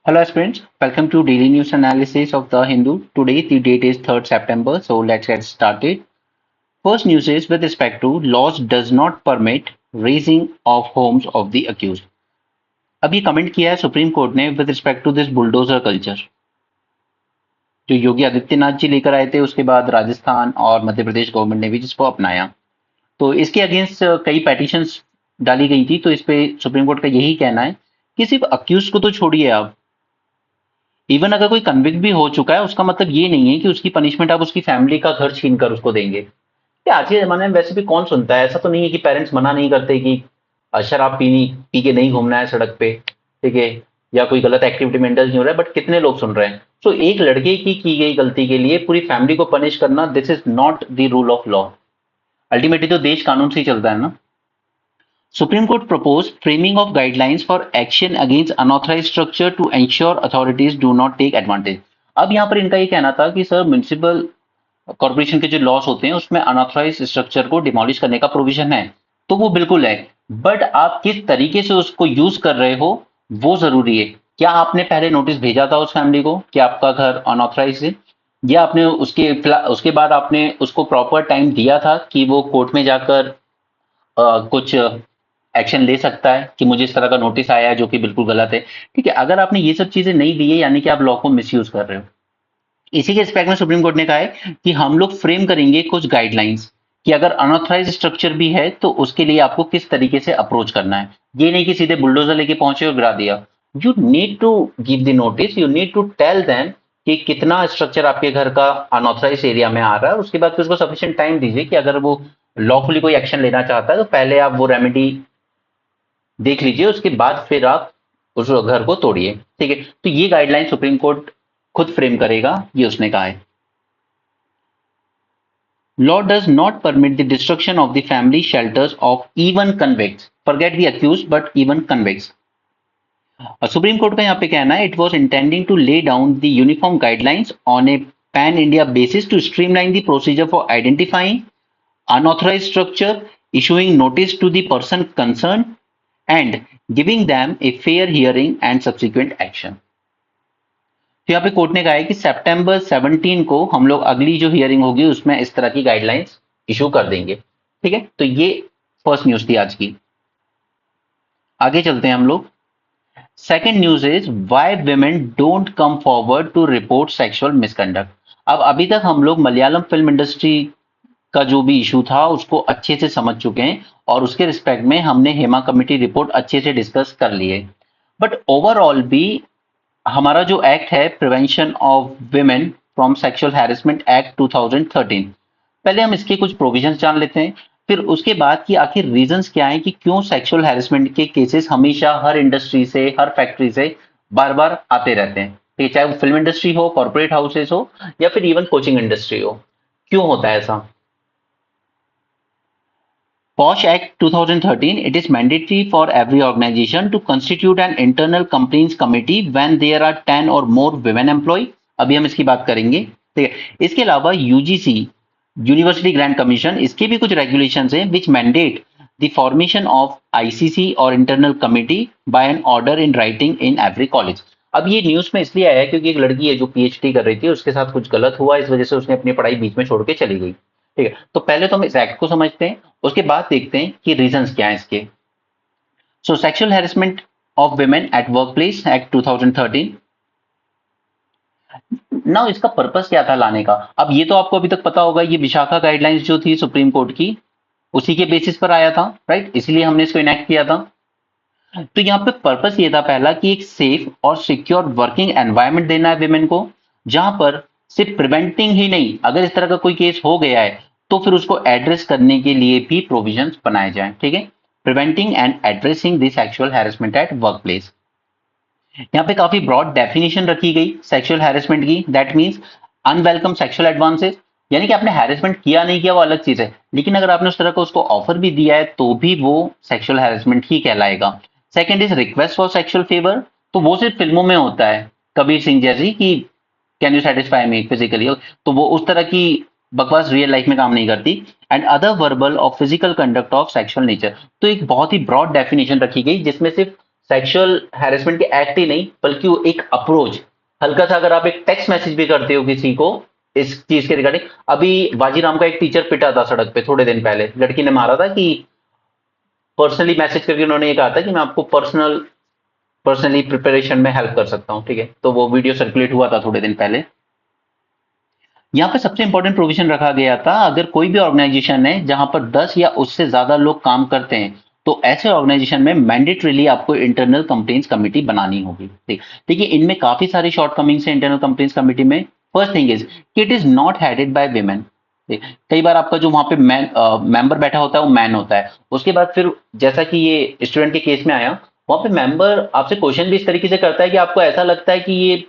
Hello aspirants, welcome to daily news analysis of the Hindu. Today the date is 3rd September, so let's get started. First news is with respect to laws does not permit raising of homes of the accused. अब ये comment किया है Supreme Court ने with respect to this bulldozer culture जो योगी आदित्यनाथ जी लेकर आए थे, उसके बाद राजस्थान और मध्य प्रदेश गवर्नमेंट ने भी जिसको अपनाया। तो इसके अगेंस्ट कई पेटिशंस डाली गई थी। तो इस पे सुप्रीम कोर्ट का यही कहना है कि सिर्फ अक्यूज को तो छोड़िए, आप इवन अगर कोई कन्विक्ट भी हो चुका है उसका मतलब ये नहीं है कि उसकी पनिशमेंट आप उसकी फैमिली का घर छीन कर उसको देंगे। ये आज के जमाने में वैसे भी कौन सुनता है। ऐसा तो नहीं है कि पेरेंट्स मना नहीं करते कि शराब पी के नहीं घूमना है सड़क पे, ठीक है, या कोई गलत एक्टिविटी में इंडल्ज नहीं हो रहा है, बट कितने लोग सुन रहे हैं। सो एक लड़के की गई गलती के लिए पूरी फैमिली को पनिश करना, this is not the rule of law. Ultimately तो देश कानून से ही चलता है ना। Supreme Court proposed framing of guidelines for action against unauthorized structure to ensure authorities do not take advantage। अब यहाँ पर इनका ये कहना था कि सर म्युनिसिपल कॉर्पोरेशन के जो लॉस होते हैं उसमें अनऑथराइज स्ट्रक्चर को डिमोलिश करने का प्रोविजन है, तो वो बिल्कुल है, बट आप किस तरीके से उसको यूज कर रहे हो वो जरूरी है। क्या आपने पहले नोटिस भेजा था उस फैमिली को कि आपका घर अनऑथराइज है, या आपने उसके बाद आपने उसको प्रॉपर टाइम दिया था कि वो कोर्ट में जाकर कुछ एक्शन ले सकता है कि मुझे इस तरह का नोटिस आया है जो कि बिल्कुल गलत है। ठीक है, अगर आपने ये सब चीजें नहीं दी है यानी कि आप लॉ को मिसयूज कर रहे हो। इसी के रिस्पेक्ट में सुप्रीम कोर्ट ने कहा है कि हम लोग फ्रेम करेंगे कुछ गाइडलाइंस कि अगर अनऑथराइज स्ट्रक्चर भी है तो उसके लिए आपको किस तरीके से अप्रोच करना है। ये नहीं कि सीधे बुलडोजर लेके पहुंचे और गिरा दिया। You need to give the notice, you need to tell them कि कितना स्ट्रक्चर आपके घर का अनऑथराइज एरिया में आ रहा है। उसके बाद फिर उसको सफिशिएंट टाइम दीजिए कि अगर वो लॉफुली कोई एक्शन लेना चाहता है तो पहले आप वो रेमेडी देख लीजिए, उसके बाद फिर आप उस घर को तोड़िए। ठीक है, तो ये गाइडलाइन सुप्रीम कोर्ट खुद फ्रेम करेगा, ये उसने कहा है। Law does not permit the destruction of the family shelters of even convicts, forget the accused but even convicts. Supreme Court का यहाँ पे कहना है, it was intending to lay down the uniform guidelines on a pan India basis to streamline the procedure for identifying unauthorized structure, issuing notice to the person concerned, and giving them a fair hearing and subsequent action। तो यहाँ पे court ने कहा है कि सितंबर 17 को हम लोग अगली जो हियरिंग होगी उसमें इस तरह की गाइडलाइंस इशू कर देंगे। ठीक है, तो ये फर्स्ट न्यूज थी आज की। आगे चलते हैं हम लोग। Second news is why women don't come forward to report sexual misconduct. अब अभी तक हम लोग मलयालम फिल्म इंडस्ट्री का जो भी इशू था उसको अच्छे से समझ चुके हैं और उसके रिस्पेक्ट में हमने हेमा कमेटी रिपोर्ट अच्छे से डिस्कस कर ली है। बट ओवरऑल भी हमारा जो एक्ट है prevention of women from sexual harassment act 2013, पहले हम इसके कुछ प्रोविजंस जान लेते हैं, फिर उसके बाद कि आखिर रीजंस क्या है कि क्यों सेक्सुअल हैरेसमेंट के केसेस हमेशा हर इंडस्ट्री से, हर फैक्ट्री से बार बार आते रहते हैं। ठीक है, चाहे वो फिल्म इंडस्ट्री हो, कॉर्पोरेट हाउसेस हो, या फिर इवन कोचिंग इंडस्ट्री हो, क्यों होता है ऐसा। POSH Act 2013, it is mandatory for every organization to constitute an internal complaints committee when there are 10 or more women employee। अभी हम इसकी बात करेंगे। ठीक है, इसके अलावा यूजीसी यूनिवर्सिटी ग्रांट कमीशन, इसके भी कुछ रेगुलेशंस हैं which mandate the formation of ICC और internal committee by an order in writing in every college. अब ये न्यूज में इसलिए आया है क्योंकि एक लड़की है जो पीएचडी कर रही थी, उसके साथ कुछ गलत हुआ, इस वजह से उसने अपनी पढ़ाई बीच में छोड़ के चली गई। ठीक है, तो पहले तो हम इस एक्ट को समझते हैं, उसके बाद देखते हैं कि रीजंस क्या हैं इसके। सो sexual harassment of women at work place act 2013। Now इसका पर्पस क्या था लाने का। अब ये तो आपको अभी तक पता होगा, ये विशाखा गाइडलाइंस जो थी सुप्रीम कोर्ट की, उसी के बेसिस पर आया था, राइट, इसीलिए हमने इसको इनेक्ट किया था। तो यहाँ पे पर्पस ये था पहला कि एक सेफ और सिक्योर वर्किंग एनवायरनमेंट देना है विमेन को, जहां पर सिर्फ प्रिवेंटिंग ही नहीं, अगर इस तरह का कोई केस हो गया है तो फिर उसको एड्रेस करने के लिए भी प्रोविजंस बनाए जाएं। ठीक है, preventing and addressing the sexual harassment at work place. यहाँ पे काफी ब्रॉड डेफिनेशन रखी गई सेक्सुअल हैरेसमेंट की, that means unwelcome sexual advances, यानी कि आपने हैरेसमेंट किया नहीं किया वो अलग चीज है, लेकिन अगर आपने उस तरह का उसको ऑफर भी दिया है तो भी वो सेक्सुअल हैरेसमेंट ही कहलाएगा। Second is request for sexual favour, तो वो सिर्फ फिल्मों में होता है, कबीर सिंह जैसी कि can you satisfy me physically, तो वो उस तरह की बकवास रियल लाइफ में काम नहीं करती। एंड अदर वर्बल और physical conduct of sexual nature, तो एक बहुत ही ब्रॉड डेफिनेशन रखी गई जिसमें सिर्फ सेक्सुअल हैरेसमेंट के एक्ट ही नहीं बल्कि वो एक अप्रोच, हल्का सा अगर आप एक टेक्स्ट मैसेज भी करते हो किसी को इस चीज के रिगार्डिंग। अभी बाजीराम का एक टीचर पिटा था सड़क पे थोड़े दिन पहले, लड़की ने मारा था कि पर्सनली मैसेज करके उन्होंने ये कहा था कि मैं आपको पर्सनली प्रिपरेशन में हेल्प कर सकता हूँ, ठीक है। तो वो वीडियो सर्कुलेट हुआ था थोड़े दिन पहले। यहाँ पे सबसे इंपॉर्टेंट प्रोविजन रखा गया था, अगर कोई भी ऑर्गेनाइजेशन है जहां पर 10 या उससे ज्यादा लोग काम करते हैं तो ऐसे ऑर्गेनाइजेशन में मैंडेटरीली आपको इंटरनल कंप्लेंट्स कमेटी बनानी होगी। ठीक, देखिए इनमें काफी सारी शॉर्टकमिंग्स हैं इंटरनल कंप्लेंट्स कमेटी में। फर्स्ट थिंग इज कि it is not headed by women. कई बार आपका जो वहां पे मेंबर बैठा होता है वो मैन होता है। उसके बाद फिर जैसा कि ये स्टूडेंट के केस में आया, वहां पे मेंबर आपसे क्वेश्चन भी इस तरीके से करता है कि आपको ऐसा लगता है कि ये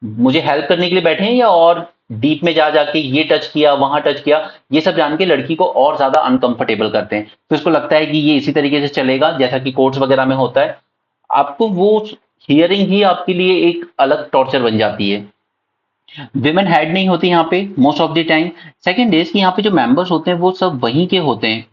मुझे हेल्प करने के लिए बैठे हैं या और डीप में जा जाके ये टच किया वहां टच किया, ये सब जान के लड़की को और ज्यादा अनकंफर्टेबल करते हैं। तो इसको लगता है कि ये इसी तरीके से चलेगा जैसा कि कोर्ट्स वगैरह में होता है। आपको वो हियरिंग ही आपके लिए एक अलग टॉर्चर बन जाती है। विमेन हेड नहीं होती यहाँ पे most of the time. Second is कि यहाँ पे जो मेंबर्स होते हैं वो सब वहीं के होते हैं,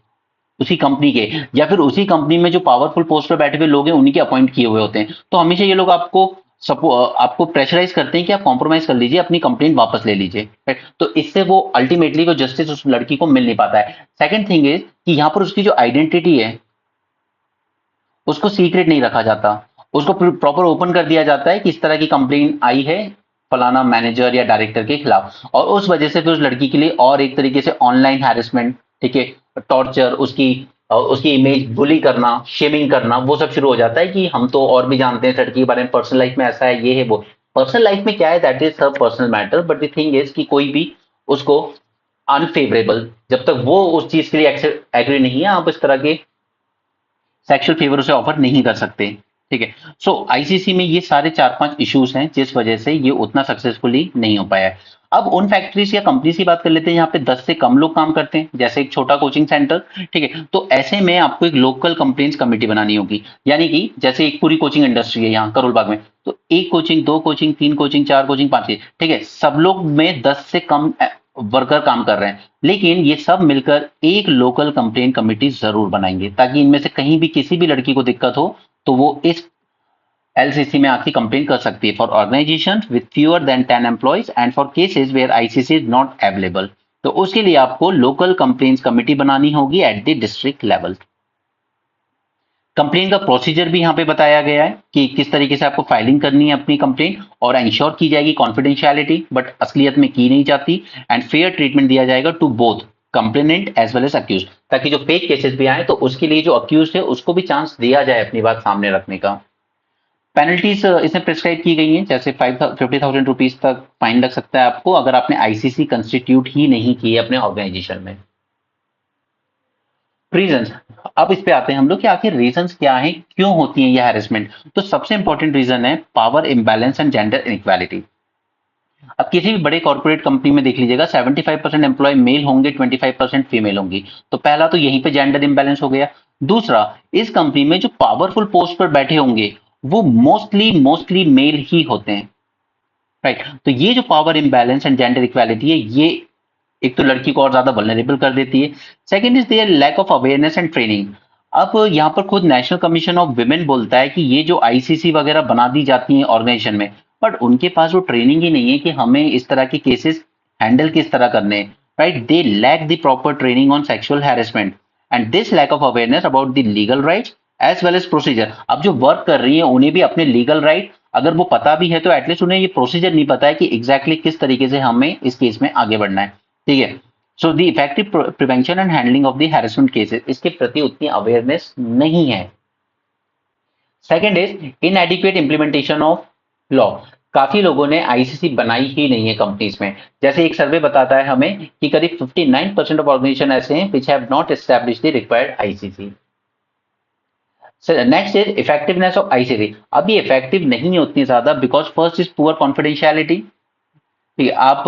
उसी कंपनी के, या फिर उसी कंपनी में जो पावरफुल पोस्ट पर बैठे हुए लोग हैं उन्हीं के अपॉइंट किए हुए होते हैं। तो हमेशा ये लोग आपको प्रेशराइज करते हैं कि आप कॉम्प्रोमाइज कर लीजिए, अपनी कंप्लेंट वापस ले लीजिए, right? तो इससे वो अल्टीमेटली वो जस्टिस उस लड़की को मिल नहीं पाता है। सेकंड थिंग इज कि यहाँ पर उसकी जो आइडेंटिटी है उसको सीक्रेट नहीं रखा जाता, उसको प्रॉपर ओपन कर दिया जाता है कि इस तरह की कंप्लेंट आई है फलाना मैनेजर या डायरेक्टर के खिलाफ, और उस वजह से फिर उस लड़की के लिए और एक तरीके से ऑनलाइन हैरेसमेंट, ठीक है, टॉर्चर, उसकी इमेज बुली करना, शेमिंग करना, वो सब शुरू हो जाता है कि हम तो और भी जानते हैं इस लड़की के बारे में, पर्सनल लाइफ में ऐसा है, ये है वो। पर्सनल लाइफ में क्या है that is her personal matter, but the thing is कि कोई भी उसको अनफेवरेबल, जब तक वो उस चीज के लिए एग्री नहीं है, आप इस तरह के सेक्सुअल फेवर उसे ऑफर नहीं कर सकते, ठीक है। सो आईसीसी में ये सारे 4-5 इश्यूज हैं जिस वजह से ये उतना सक्सेसफुली नहीं हो पाया है। अब उन फैक्ट्रीज या कंपनीज की बात कर लेते हैं यहाँ पे 10 से कम लोग काम करते हैं, जैसे एक छोटा कोचिंग सेंटर, ठीक है। तो ऐसे में आपको एक लोकल कंप्लेंट्स कमेटी बनानी होगी, यानी कि जैसे एक पूरी कोचिंग इंडस्ट्री है यहाँ करोल बाग में, तो एक कोचिंग, दो कोचिंग, तीन कोचिंग, चार कोचिंग, पांच, ठीक है, सब लोग में 10 से कम वर्कर काम कर रहे हैं, लेकिन ये सब मिलकर एक लोकल कंप्लेंट कमेटी जरूर बनाएंगे ताकि इनमें से कहीं भी किसी भी लड़की को दिक्कत हो तो वो इस एलसीसी में आके कंप्लेन कर सकती है, for organisation with fewer than 10 employees and for cases where ICC is not available. तो उसके लिए आपको लोकल कंप्लेंट्स कमेटी बनानी होगी at the district level. Complain का प्रोसीजर भी यहाँ पे बताया गया है कि किस तरीके से आपको फाइलिंग करनी है अपनी कंप्लेन, और इंश्योर की जाएगी कॉन्फिडेंशियलिटी, बट असलियत में की नहीं जाती, एंड फेयर ट्रीटमेंट दिया जाएगा to both complainant as well as accuse, ताकि जो फेक केसेस भी आए तो उसके लिए जो अक्यूज है उसको भी चांस दिया जाए अपनी बात सामने रखने का। पेनल्टीज इसमें प्रिस्क्राइब की गई हैं, जैसे 50,000 रुपीज तक फाइन लग सकता है आपको अगर आपने आईसीसी कंस्टिट्यूट ही नहीं की है अपने ऑर्गेनाइजेशन में। रीजंस, अब इस पे आते हैं हम लोग कि आखिर रीजंस क्या हैं, क्यों होती है ये हैरेसमेंट। तो सबसे इंपॉर्टेंट रीजन है power imbalance and gender inequality. अब किसी भी बड़े कॉर्पोरेट कंपनी में देख लीजिएगा 75% एम्प्लॉय मेल होंगे, 25% फीमेल होंगी। तो पहला तो यहीं पे जेंडर इम्बैलेंस हो गया। दूसरा, इस कंपनी में जो पावरफुल पोस्ट पर बैठे होंगे वो मोस्टली मोस्टली मेल ही होते हैं, राइट। तो ये जो power imbalance and gender equality है ये एक तो लड़की को और ज्यादा वल्नरेबल कर देती है। Second is there lack of awareness and training. अब यहाँ पर खुद नेशनल कमीशन ऑफ विमेन बोलता है कि ये जो आईसीसी वगैरह बना दी जाती है ऑर्गेनाइजेशन में, बट उनके पास वो ट्रेनिंग ही नहीं है कि हमें इस तरह के केसेस हैंडल किस तरह करने हैं, right. They lack the proper training on sexual harassment and this lack of awareness about the legal rights as well as procedure. अब जो वर्क कर रही है उन्हें भी अपने लीगल राइट अगर वो पता भी है तो एटलीस्ट उन्हें ये प्रोसीजर नहीं पता है कि एग्जैक्टली किस तरीके से हमें इस केस में आगे बढ़ना है, ठीक है। So the effective prevention and handling of the harassment cases, इसके प्रति उतनी अवेयरनेस नहीं है। Second is इनएडिक्वेट implementation of law. काफी लोगों ने आईसीसी बनाई ही नहीं है कंपनीज में। जैसे एक सर्वे बताता है हमें कि करीब 59% ऑफ ऑर्गेनाइजेशन ऐसे हैं which have not established the required ICC. Next is effectiveness of ICC. अब ये इफेक्टिव नहीं है उतनी ज्यादा because first is poor confidentiality, ठीक है। आप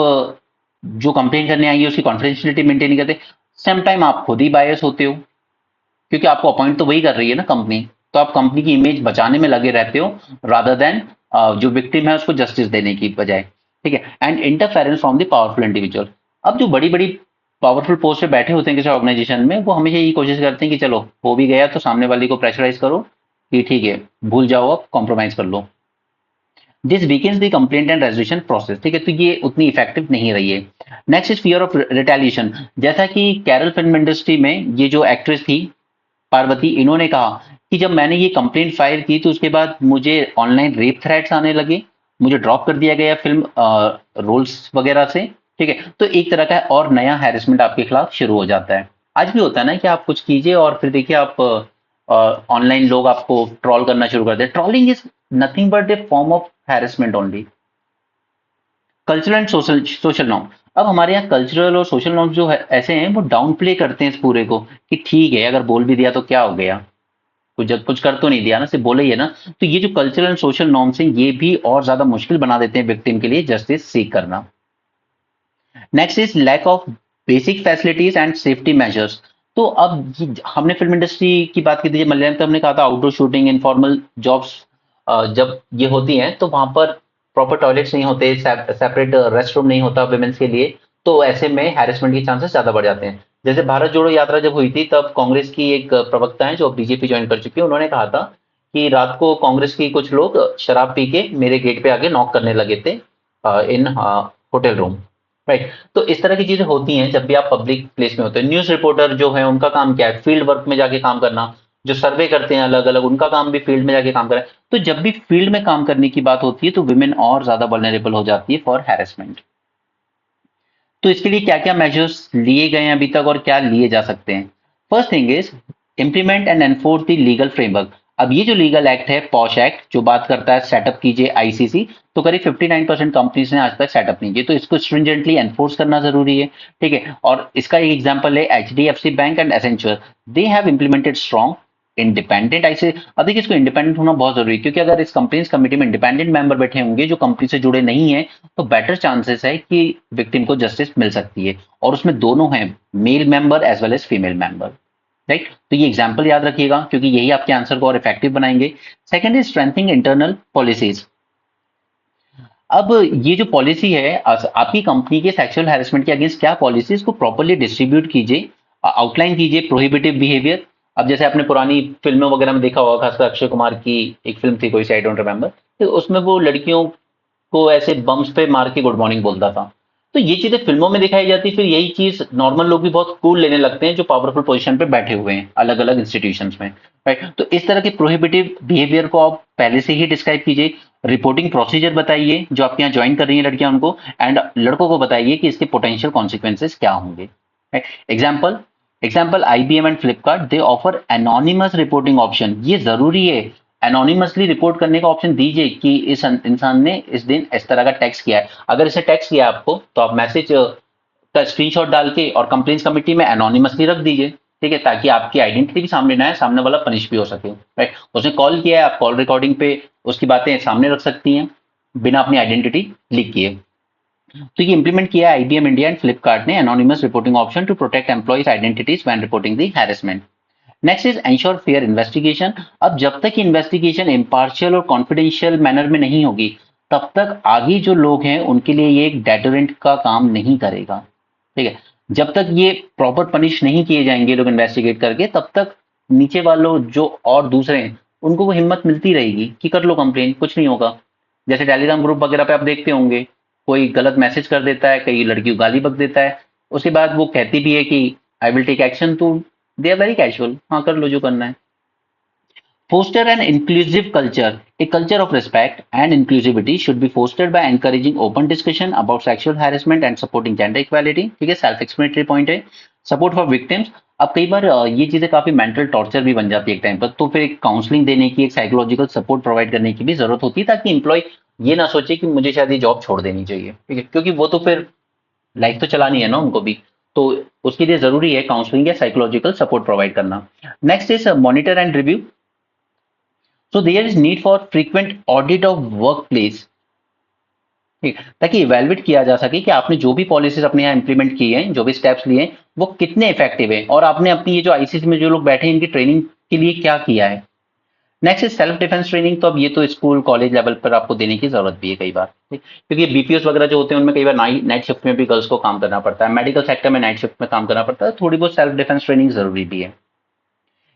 जो कंप्लेन करने आएंगे उसकी कॉन्फिडेंशियलिटी मेंटेन नहीं करते। सेम टाइम आप खुद ही बायस होते हो क्योंकि आपको अपॉइंट तो वही कर रही है ना कंपनी, तो आप कंपनी की इमेज बचाने में लगे रहते हो रादर देन जो विक्टिम है उसको जस्टिस देने की बजाय, ठीक है। And interference from the powerful individual. अब जो बड़ी बड़ी पावरफुल पोस्ट पे बैठे होते हैं किसी ऑर्गेनाइजेशन में वो हमेशा यही कोशिश करते हैं कि चलो हो भी गया तो सामने वाले को प्रेशराइज करो कि ठीक है, भूल जाओ, अब कॉम्प्रोमाइज कर लो। This weakens the complaint and resolution process, ठीक है, तो ये उतनी इफेक्टिव नहीं रही है। Next is fear of retaliation. जैसा कि कैरल फिल्म इंडस्ट्री में ये जो एक्ट्रेस थी पार्वती, इन्होंने कहा कि जब मैंने ये कंप्लेंट फाइल की तो उसके बाद मुझे ऑनलाइन रेप थ्रेट्स आने लगे, मुझे ड्रॉप कर दिया गया फिल्म रोल्स वगैरह से। ठीक है, तो एक तरह का और नया हैरेसमेंट आपके खिलाफ शुरू हो जाता है। आज भी होता है ना कि आप कुछ कीजिए और फिर देखिए आप ऑनलाइन लोग आपको ट्रोल करना शुरू कर दे। Trolling is nothing but a form of harassment only. Cultural and social social norm. अब हमारे यहाँ कल्चरल और सोशल नॉर्म्स जो है ऐसे हैं, वो डाउन प्ले करते हैं इस पूरे को कि ठीक है, अगर बोल भी दिया तो क्या हो गया, कुछ जब कुछ कर तो नहीं दिया ना, सिर्फ बोले ही है ना। तो ये जो कल्चरल एंड सोशल नॉर्म्स हैं, ये भी और ज्यादा मुश्किल बना देते हैं विक्टिम के लिए जस्टिस सीख करना। Next is lack of basic facilities and safety measures. तो अब हमने फिल्म इंडस्ट्री की बात की थी मलयालम, तो हमने कहा था आउटडोर शूटिंग, इनफॉर्मल जॉब्स जब ये होती हैं तो वहां पर प्रॉपर टॉयलेट्स नहीं होते, सेपरेट रेस्ट रूम नहीं होता वुमेन्स के लिए, तो ऐसे में हैरेसमेंट के चांसेस ज्यादा बढ़ जाते हैं। जैसे भारत जोड़ो यात्रा जब हुई थी तब कांग्रेस की एक प्रवक्ता है जो बीजेपी ज्वाइन कर चुकी है, उन्होंने कहा था कि रात को कांग्रेस की कुछ लोग शराब पी के मेरे गेट पे आके नॉक करने लगे थे इन होटल रूम। राइट, तो इस तरह की चीजें होती हैं जब भी आप पब्लिक प्लेस में होते हैं। न्यूज रिपोर्टर जो है उनका काम क्या है, फील्ड वर्क में जाके काम करना। जो सर्वे करते हैं अलग अलग, उनका काम भी फील्ड में जाके काम करना है। तो जब भी फील्ड में काम करने की बात होती है तो विमेन और ज्यादा वल्नरेबल हो जाती है फॉर हैरेसमेंट। तो इसके लिए क्या क्या मेजर्स लिए गए हैं अभी तक और क्या लिए जा सकते हैं? First thing is implement and enforce the legal framework. अब ये जो लीगल एक्ट है, पॉश एक्ट, जो बात करता है सेटअप कीजिए आईसीसी, तो करीब 59% कंपनीज ने आज तक सेटअप नहीं किया, तो इसको स्ट्रिंजेंटली एनफोर्स करना जरूरी है। ठीक है, और इसका एक एग्जांपल है HDFC bank and Accenture. They have implemented strong independent ऐसे। अब देखिए, इसको इंडिपेंडेंट होना बहुत जरूरी है, क्योंकि अगर इस कंपनीज कमेटी में इंडिपेंडेंट मेंबर बैठे होंगे जो कंपनी से जुड़े नहीं है, तो बेटर चांसेस है कि विक्टिम को जस्टिस मिल सकती है। और उसमें दोनों हैं, male member as well as female member. Right, तो ये एग्जाम्पल याद रखिएगा क्योंकि यही आपके आंसर को और इफेक्टिव बनाएंगे। Second is strengthening internal policies. अब ये जो पॉलिसी है, आपकी कंपनी के सेक्सुअल हैरेसमेंट के अगेंस्ट क्या पॉलिसीज को प्रॉपर्ली डिस्ट्रीब्यूट कीजिए, आउटलाइन कीजिए प्रोहिबिटिव बिहेवियर। अब जैसे आपने पुरानी फिल्मों वगैरह में देखा होगा, खासकर अक्षय कुमार की एक फिल्म थी कोई सी, आई डोंट रिमेंबर, तो उसमें वो लड़कियों को ऐसे बम्स पे मार के गुड मॉर्निंग बोलता था। तो ये चीजें फिल्मों में दिखाई जाती, फिर यही चीज नॉर्मल लोग भी बहुत कूल लेने लगते हैं जो पावरफुल पोजीशन पे बैठे हुए हैं अलग अलग इंस्टीट्यूशंस में। राइट, तो इस तरह के प्रोहिबिटिव बिहेवियर को आप पहले से ही डिस्क्राइब कीजिए। रिपोर्टिंग प्रोसीजर बताइए जो आपके यहाँ ज्वाइन कर रही हैं लड़कियां उनको, एंड लड़कों को बताइए कि इसके पोटेंशियल कॉन्सिक्वेंसेस क्या होंगे। Example, IBM and Flipkart they offer anonymous reporting option. ये जरूरी है, एनोनिमसली रिपोर्ट करने का ऑप्शन दीजिए कि इस इंसान ने इस दिन इस तरह का टैक्स किया है। अगर इसे टैक्स किया है आपको, तो आप मैसेज का स्क्रीनशॉट डाल के और कंप्लेंट्स कमेटी में एनोनिमसली रख दीजिए। ठीक है, ताकि आपकी आइडेंटिटी भी सामने ना आए, सामने वाला पनिश भी हो सके। राइट, उसने कॉल किया है, आप कॉल रिकॉर्डिंग पे उसकी बातें सामने रख सकती हैं बिना अपनी आइडेंटिटी लीक किए। तो ये इंप्लीमेंट किया है आईबीएम इंडिया एंड फ्लिपकार्ट ने, anonymous reporting option to protect employees identities when reporting the harassment. Next is ensure fair investigation. अब जब तक इन्वेस्टिगेशन इम्पार्शियल और कॉन्फिडेंशियल मैनर में नहीं होगी, तब तक आगे जो लोग हैं उनके लिए ये एक डेटरेंट का काम नहीं करेगा। ठीक है, जब तक ये प्रॉपर पनिश नहीं किए जाएंगे लोग इन्वेस्टिगेट करके, तब तक नीचे वालों जो और दूसरे हैं उनको वो हिम्मत मिलती रहेगी कि कर लो कंप्लेन, कुछ नहीं होगा। जैसे टेलीग्राम ग्रुप वगैरह पे आप देखते होंगे, कोई गलत मैसेज कर देता है, कई लड़की को गाली बक देता है, उसके बाद वो कहती भी है कि आई विल टेक एक्शन, तो दे आर वेरी कैजुअल, हाँ कर लो जो करना है। Foster an inclusive culture. A culture of respect and inclusivity should be fostered by encouraging open discussion about sexual harassment and supporting gender equality. ठीक है, self explanatory point है। Support for victims. अब कई बार ये चीजें काफी मेंटल टॉर्चर भी बन जाती है एक टाइम पर, तो फिर एक काउंसलिंग देने की, एक साइकोलॉजिकल सपोर्ट प्रोवाइड करने की भी जरूरत होती है, ताकि एम्प्लॉय ये ना सोचे कि मुझे शायद ये जॉब छोड़ देनी चाहिए। ठीक है, क्योंकि वो तो फिर लाइफ तो चलानी है ना उनको भी, तो उसके लिए जरूरी है काउंसलिंग या साइकोलॉजिकल सपोर्ट प्रोवाइड करना। Next is monitor and review. So there is need for frequent audit of work place, ठीक, ताकि इवेलुएट किया जा सके कि आपने जो भी पॉलिसीज अपने यहाँ इंप्लीमेंट की हैं, जो भी स्टेप्स लिए हैं, वो कितने इफेक्टिव हैं, और आपने अपनी ये जो आईसीसी में जो लोग बैठे हैं इनकी ट्रेनिंग के लिए क्या किया है। Next is self defence training. तो अब ये तो स्कूल कॉलेज लेवल पर आपको देने की जरूरत भी है कई बार, ठीक? क्योंकि बीपीओस वगैरह जो होते हैं उनमें कई बार नाइट शिफ्ट में भी गर्ल्स को काम करना पड़ता है, मेडिकल सेक्टर में नाइट शिफ्ट में काम करना पड़ता है, थोड़ी बहुत सेल्फ डिफेंस ट्रेनिंग जरूरी भी है।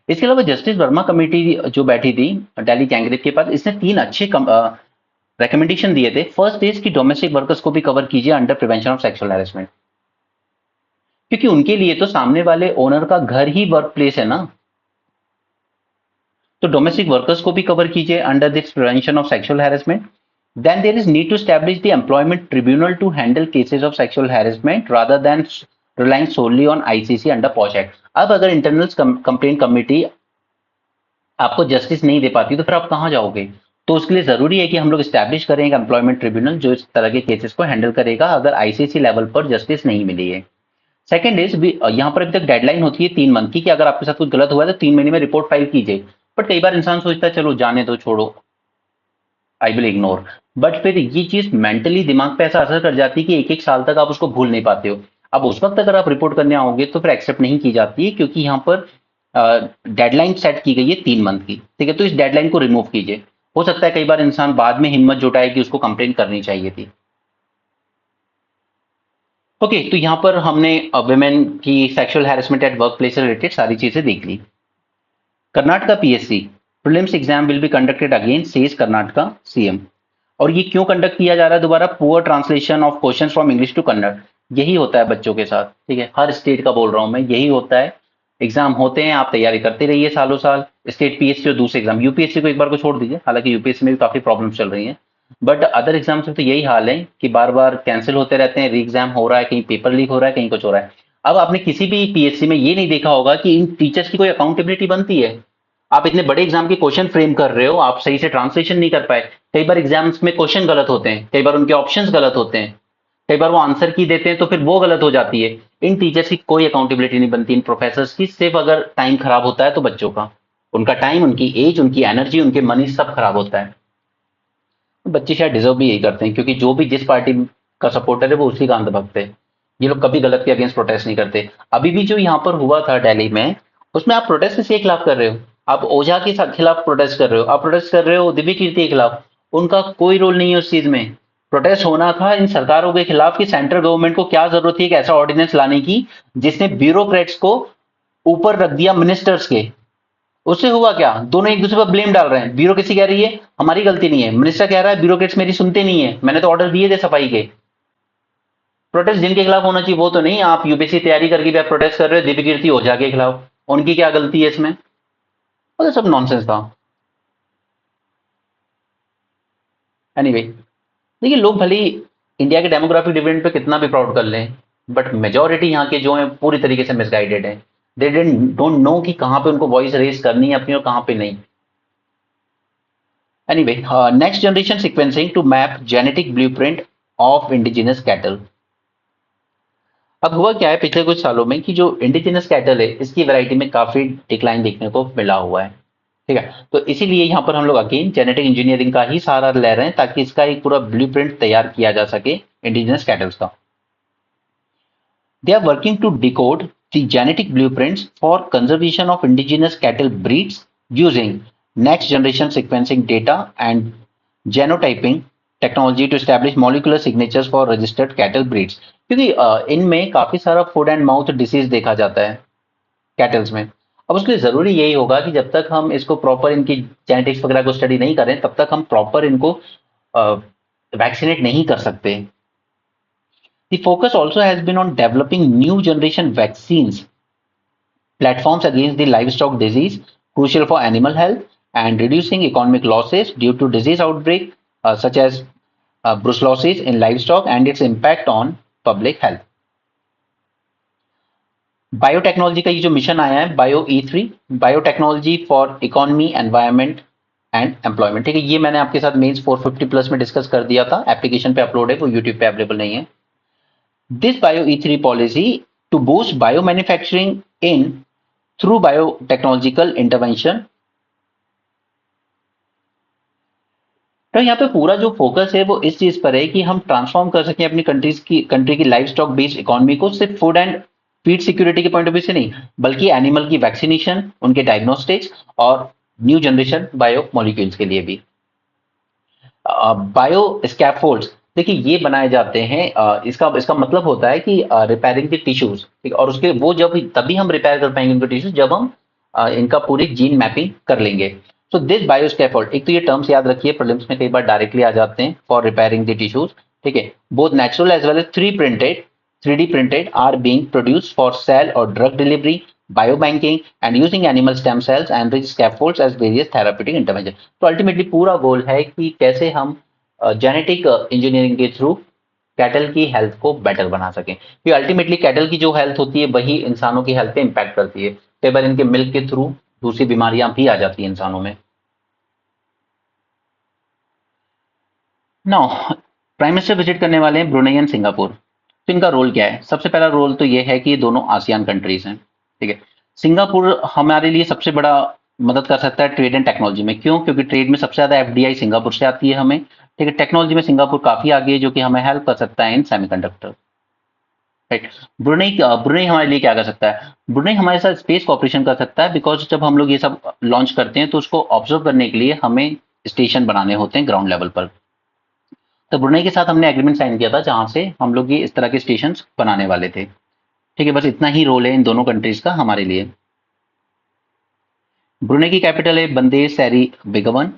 इसके अलावा जस्टिस वर्मा कमेटी जो बैठी थी दिल्ली कैंगरेप के पास, इसने 3 अच्छे रिकमेंडेशन दिए थे। फर्स्ट इज कि डोमेस्टिक वर्कर्स को भी कवर कीजिए under prevention of sexual harassment, क्योंकि उनके लिए तो सामने वाले ओनर का घर ही वर्क प्लेस है ना। तो डोमेस्टिक वर्कर्स को भी कवर कीजिए under this prevention of sexual harassment. Then there is need to establish the employment tribunal to handle cases of sexual harassment rather than relying solely on ICC under POSH act. अब अगर internal complaint committee आपको justice नहीं दे पाती तो फिर आप कहां जाओगे? तो उसके लिए जरूरी है कि हम लोग स्टैब्लिश करें एक एम्प्लॉयमेंट ट्रिब्यूनल जो इस तरह के केसेस को हैंडल करेगा अगर आईसीसी लेवल पर जस्टिस नहीं मिली है। सेकंड इज यहाँ पर अभी तक डेडलाइन होती है 3 मंथ की कि अगर आपके साथ कुछ गलत हुआ है तो 3 महीने में रिपोर्ट फाइल कीजिए। बट कई बार इंसान सोचता है चलो जाने दो, छोड़ो, आई विल इग्नोर। बट फिर ये चीज मेंटली दिमाग पे ऐसा असर कर जाती है कि 1-1 साल तक आप उसको भूल नहीं पाते हो। अब उस वक्त अगर आप रिपोर्ट करने आओगे तो फिर एक्सेप्ट नहीं की जाती है, क्योंकि यहाँ पर डेडलाइन सेट की गई है 3 मंथ की। ठीक है, तो इस डेडलाइन को रिमूव कीजिए। हो सकता है कई बार इंसान बाद में हिम्मत जुटाए कि उसको कंप्लेन करनी चाहिए थी। ओके, तो यहाँ पर हमने वुमेन की sexual harassment at work place से रिलेटेड सारी चीजें देख ली। Karnataka PSC prelims exam will be conducted again, says Karnataka CM. और ये क्यों कंडक्ट किया जा रहा है दोबारा? Poor translation of questions from English to Kannada. यही होता है बच्चों के साथ, ठीक है, हर स्टेट का बोल रहा हूं मैं, यही होता है। एग्जाम होते हैं, आप तैयारी करते रहिए सालों साल। स्टेट पीएससी और दूसरे एग्जाम, यूपीएससी को एक बार को छोड़ दीजिए, हालांकि यूपीएससी में भी काफी प्रॉब्लम चल रही है। बट अदर एग्जाम्स में तो यही हाल है कि बार बार कैंसिल होते रहते हैं, री एग्जाम हो रहा है, कहीं पेपर लीक हो रहा है, कहीं कुछ हो रहा है। अब आपने किसी भी पीएससी में ये नहीं देखा होगा कि इन टीचर्स की कोई अकाउंटेबिलिटी बनती है। आप इतने बड़े एग्जाम के क्वेश्चन फ्रेम कर रहे हो, आप सही से ट्रांसलेशन नहीं कर पाए। कई बार एग्जाम्स में क्वेश्चन गलत होते हैं, कई बार उनके ऑप्शंस गलत होते हैं, कई बार वो आंसर की देते हैं तो फिर वो गलत हो जाती है। इन टीचर्स की कोई अकाउंटेबिलिटी नहीं बनती, इन प्रोफेसर्स की। सिर्फ अगर टाइम खराब होता है तो बच्चों का, उनका टाइम, उनकी एज, उनकी एनर्जी, उनके मनी सब खराब होता है। बच्चे शायद डिजर्व भी यही करते हैं, क्योंकि जो भी जिस पार्टी का सपोर्टर है वो उसी का अंत भक्त है। ये लोग कभी गलत के अगेंस्ट प्रोटेस्ट नहीं करते। अभी भी जो यहाँ पर हुआ था दिल्ली में, उसमें आप प्रोटेस्ट किसके खिलाफ कर रहे हो? आप ओझा के खिलाफ प्रोटेस्ट कर रहे हो, आप प्रोटेस्ट कर रहे हो दिव्य कीर्ति के खिलाफ। उनका कोई रोल नहीं है उस चीज में। प्रोटेस्ट होना था इन सरकारों के खिलाफ कि सेंट्रल गवर्नमेंट को क्या जरूरत थी एक ऐसा ऑर्डिनेंस लाने की जिसने ब्यूरोक्रेट्स को ऊपर रख दिया मिनिस्टर्स के। उससे हुआ क्या? दोनों एक दूसरे पर ब्लेम डाल रहे हैं। ब्यूरोक्रेसी कह रही है हमारी गलती नहीं है, मिनिस्टर कह रहा है ब्यूरोक्रेट्स मेरी सुनते नहीं है, मैंने तो ऑर्डर दिए थे सफाई के। प्रोटेस्ट जिनके खिलाफ होना चाहिए वो तो नहीं। आप यूपीएससी तैयारी करके भी आप प्रोटेस्ट कर रहे हो दिव्य कीर्ति ओझा के खिलाफ, उनकी क्या गलती है इसमें? वो तो सब नॉनसेंस था। एनीवे, देखिए, लोग भले ही इंडिया के डेमोग्राफिक डिविडेंड पे कितना भी प्राउड कर लें, बट मेजोरिटी यहाँ के जो है पूरी तरीके से मिसगाइडेड है। दे डोंट नो कि कहाँ पे उनको वॉइस रेज करनी है अपनी और कहाँ पे नहीं। Anyway, next generation sequencing to map genetic blueprint of indigenous cattle. अब हुआ क्या है पिछले कुछ सालों में कि जो इंडिजिनस कैटल है इसकी वैरायटी में काफी डिक्लाइन देखने को मिला हुआ है। ठीक है, तो इसीलिए यहाँ पर हम लोग अगेन जेनेटिक इंजीनियरिंग का ही सहारा ले रहे हैं ताकि इसका एक पूरा ब्लूप्रिंट तैयार किया जा सके इंडिजिनस कैटल्स का। They are working to decode the genetic blueprints for conservation of indigenous cattle breeds using next generation sequencing data and genotyping technology to establish molecular signatures for registered cattle breeds. क्योंकि इनमें काफी सारा food and mouth disease देखा जाता है kettles में। अब उसके लिए जरूरी यही होगा कि जब तक हम इसको प्रॉपर इनकी जेनेटिक्स वगैरह को स्टडी नहीं करें तब तक हम प्रॉपर इनको वैक्सीनेट नहीं कर सकते। The focus also has been on developing new generation vaccines platforms against the livestock disease crucial for animal health and reducing economic losses due to disease outbreak such as brucellosis in livestock and its impact on public health। Biotechnology का ये जो mission आया है bio E3, biotechnology for economy environment and employment. ठीक है, ये मैंने आपके साथ मेंस 450 प्लस में डिस्कस कर दिया था, एप्लीकेशन पे अपलोड है, वो यूट्यूब पे अवेलेबल नहीं है। This bio E3 policy to boost bio manufacturing in through biotechnological intervention. तो यहाँ पे पूरा जो फोकस है वो इस चीज पर है कि हम ट्रांसफॉर्म कर सकें अपनी कंट्री की लाइफ स्टॉक बेस्ड इकोनॉमी को, सिर्फ फूड एंड फीड सिक्योरिटी के पॉइंट ऑफ व्यू से नहीं, बल्कि एनिमल की वैक्सीनेशन, उनके डायग्नोस्टिक्स और न्यू जनरेशन बायो मॉलिक्यूल्स के लिए भी। बायो स्कैफोल्ड्स, देखिए ये बनाए जाते हैं, इसका इसका मतलब होता है कि रिपेयरिंग द टिश्यूज। ठीक, और उसके वो जब तभी हम रिपेयर कर पाएंगे उनके टिश्यूज जब हम इनका पूरी जीन मैपिंग कर लेंगे। सो दिस बायोस्कैफोल्ड, एक तो ये टर्म्स याद रखिए, प्रीलिम्स में कई बार डायरेक्टली आ जाते हैं, फॉर रिपेयरिंग द टिश्यूज, ठीक है, both natural as well as 3D printed are being produced for cell or drug delivery, biobanking and using animal stem cells and rich scaffolds as various therapeutic intervention। तो ultimately पूरा गोल है कि कैसे हम genetic engineering के through cattle की health को better बना सकें, क्योंकि अल्टीमेटली कैटल की जो हेल्थ होती है वही इंसानों की हेल्थ पे इंपैक्ट करती है। कई बार इनके मिल्क के थ्रू दूसरी बीमारियां भी आ जाती हैं इंसानों में। नाउ प्राइम मिनिस्टर विजिट करने वाले हैं ब्रुनेई एंड सिंगापुर। तो इनका रोल क्या है? सबसे पहला रोल तो ये है कि ये दोनों आसियान कंट्रीज हैं, ठीक है। सिंगापुर हमारे लिए सबसे बड़ा मदद कर सकता है ट्रेड एंड टेक्नोलॉजी में। क्यों? क्योंकि ट्रेड में सबसे ज्यादा एफडीआई सिंगापुर से आती है हमें, ठीक है। टेक्नोलॉजी में सिंगापुर काफी आगे है, जो कि हमें हेल्प कर सकता है इन सेमीकंडक्टर, राइट। ब्रुनेई हमारे लिए क्या कर सकता है? ब्रुनेई हमारे साथ स्पेस कॉपरेशन कर सकता है, बिकॉज जब हम लोग ये सब लॉन्च करते हैं तो उसको ऑब्जर्व करने के लिए हमें स्टेशन बनाने होते हैं ग्राउंड लेवल पर। तो ब्रुनेई के साथ हमने एग्रीमेंट साइन किया था, जहां से हम लोग ये इस तरह के स्टेशन बनाने वाले थे, ठीक है। बस इतना ही रोल है इन दोनों कंट्रीज का हमारे लिए। ब्रुनेई की कैपिटल है बंदे सैरी बेगवन।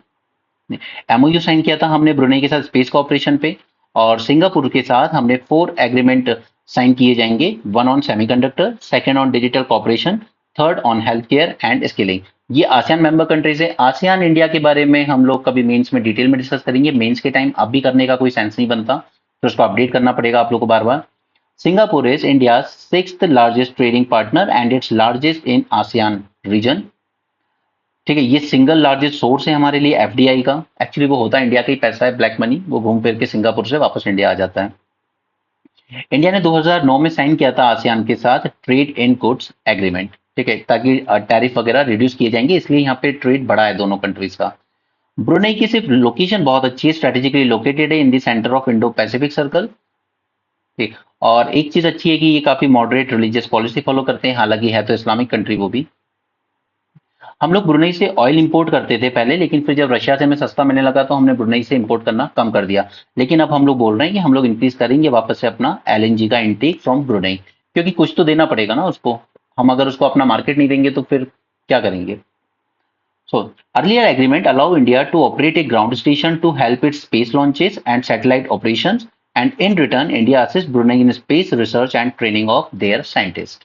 एमओयू साइन किया था हमने ब्रुनेई के साथ स्पेस कॉपरेशन पे, और सिंगापुर के साथ हमने 4 एग्रीमेंट साइन किए जाएंगे, 1 on semiconductor, second on digital cooperation, third on health care and skilling. ये आसियान मेंबर कंट्रीज है। आसियान इंडिया के बारे में हम लोग कभी मेंस में डिटेल में डिस्कस करेंगे, मेंस के टाइम अब भी करने का कोई सेंस नहीं बनता, तो उसको अपडेट करना पड़ेगा आप लोग को बार बार। Singapore is India 6th largest trading partner and its largest in ASEAN region, ठीक है। ये सिंगल लार्जेस्ट सोर्स है हमारे लिए एफडीआई का। एक्चुअली वो होता है इंडिया का ही पैसा है, ब्लैक मनी, वो घूम फिर के सिंगापुर से वापस इंडिया आ जाता है। इंडिया ने 2009 में साइन किया था आसियान के साथ ट्रेड इन गुड्स एग्रीमेंट, ठीक है, ताकि टैरिफ वगैरह रिड्यूस किए जाएंगे, इसलिए यहाँ पे ट्रेड बढ़ा है दोनों कंट्रीज का। ब्रुनेई की सिर्फ लोकेशन बहुत अच्छी है, स्ट्रेटेजिकली लोकेटेड है in the centre of Indo Pacific circle, ठीक। और एक चीज अच्छी है कि ये काफी मॉडरेट रिलीजियस पॉलिसी फॉलो करते हैं, हालांकि है तो इस्लामिक कंट्री वो भी। हम लोग ब्रुनेई से ऑयल इंपोर्ट करते थे पहले, लेकिन फिर जब रशिया से हमें सस्ता मिलने लगा तो हमने ब्रुनेई से इंपोर्ट करना कम कर दिया। लेकिन अब हम लोग बोल रहे हैं कि हम लोग इंक्रीज करेंगे वापस से अपना एलएनजी का इंटेक फ्रॉम ब्रुनेई, क्योंकि कुछ तो देना पड़ेगा ना उसको। हम अगर उसको अपना मार्केट नहीं देंगे तो फिर क्या करेंगे? So earlier agreement allow India to operate a ground station to help its space launches and satellite operations, and in return India assist Brunei in space research and training of their scientist.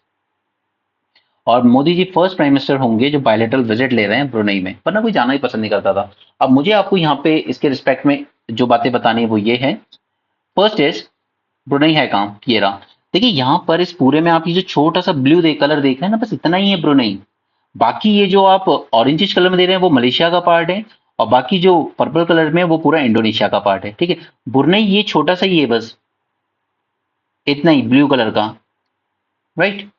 और Modi ji first prime minister होंगे जो bilateral visit ले रहे हैं Brunei में, वरना कोई जाना ही पसंद नहीं करता था। अब मुझे आपको यहाँ पे इसके रिस्पेक्ट में जो बातें बतानी है वो ये है। फर्स्ट इज ब्रुनेई है कहाँ? ये रहा। देखिए यहाँ पर इस पूरे में आप ये जो छोटा सा ब्लू कलर देख रहे हैं ना, बस इतना ही है ब्रुनेई। बाकी ये जो आप ऑरेंजिश कलर में दे रहे हैं वो मलेशिया का पार्ट है, और बाकी जो पर्पल कलर में है वो पूरा इंडोनेशिया का पार्ट है, ठीक है। ब्रुनेई ये छोटा सा ही है, बस इतना ही ब्लू कलर का, राइट।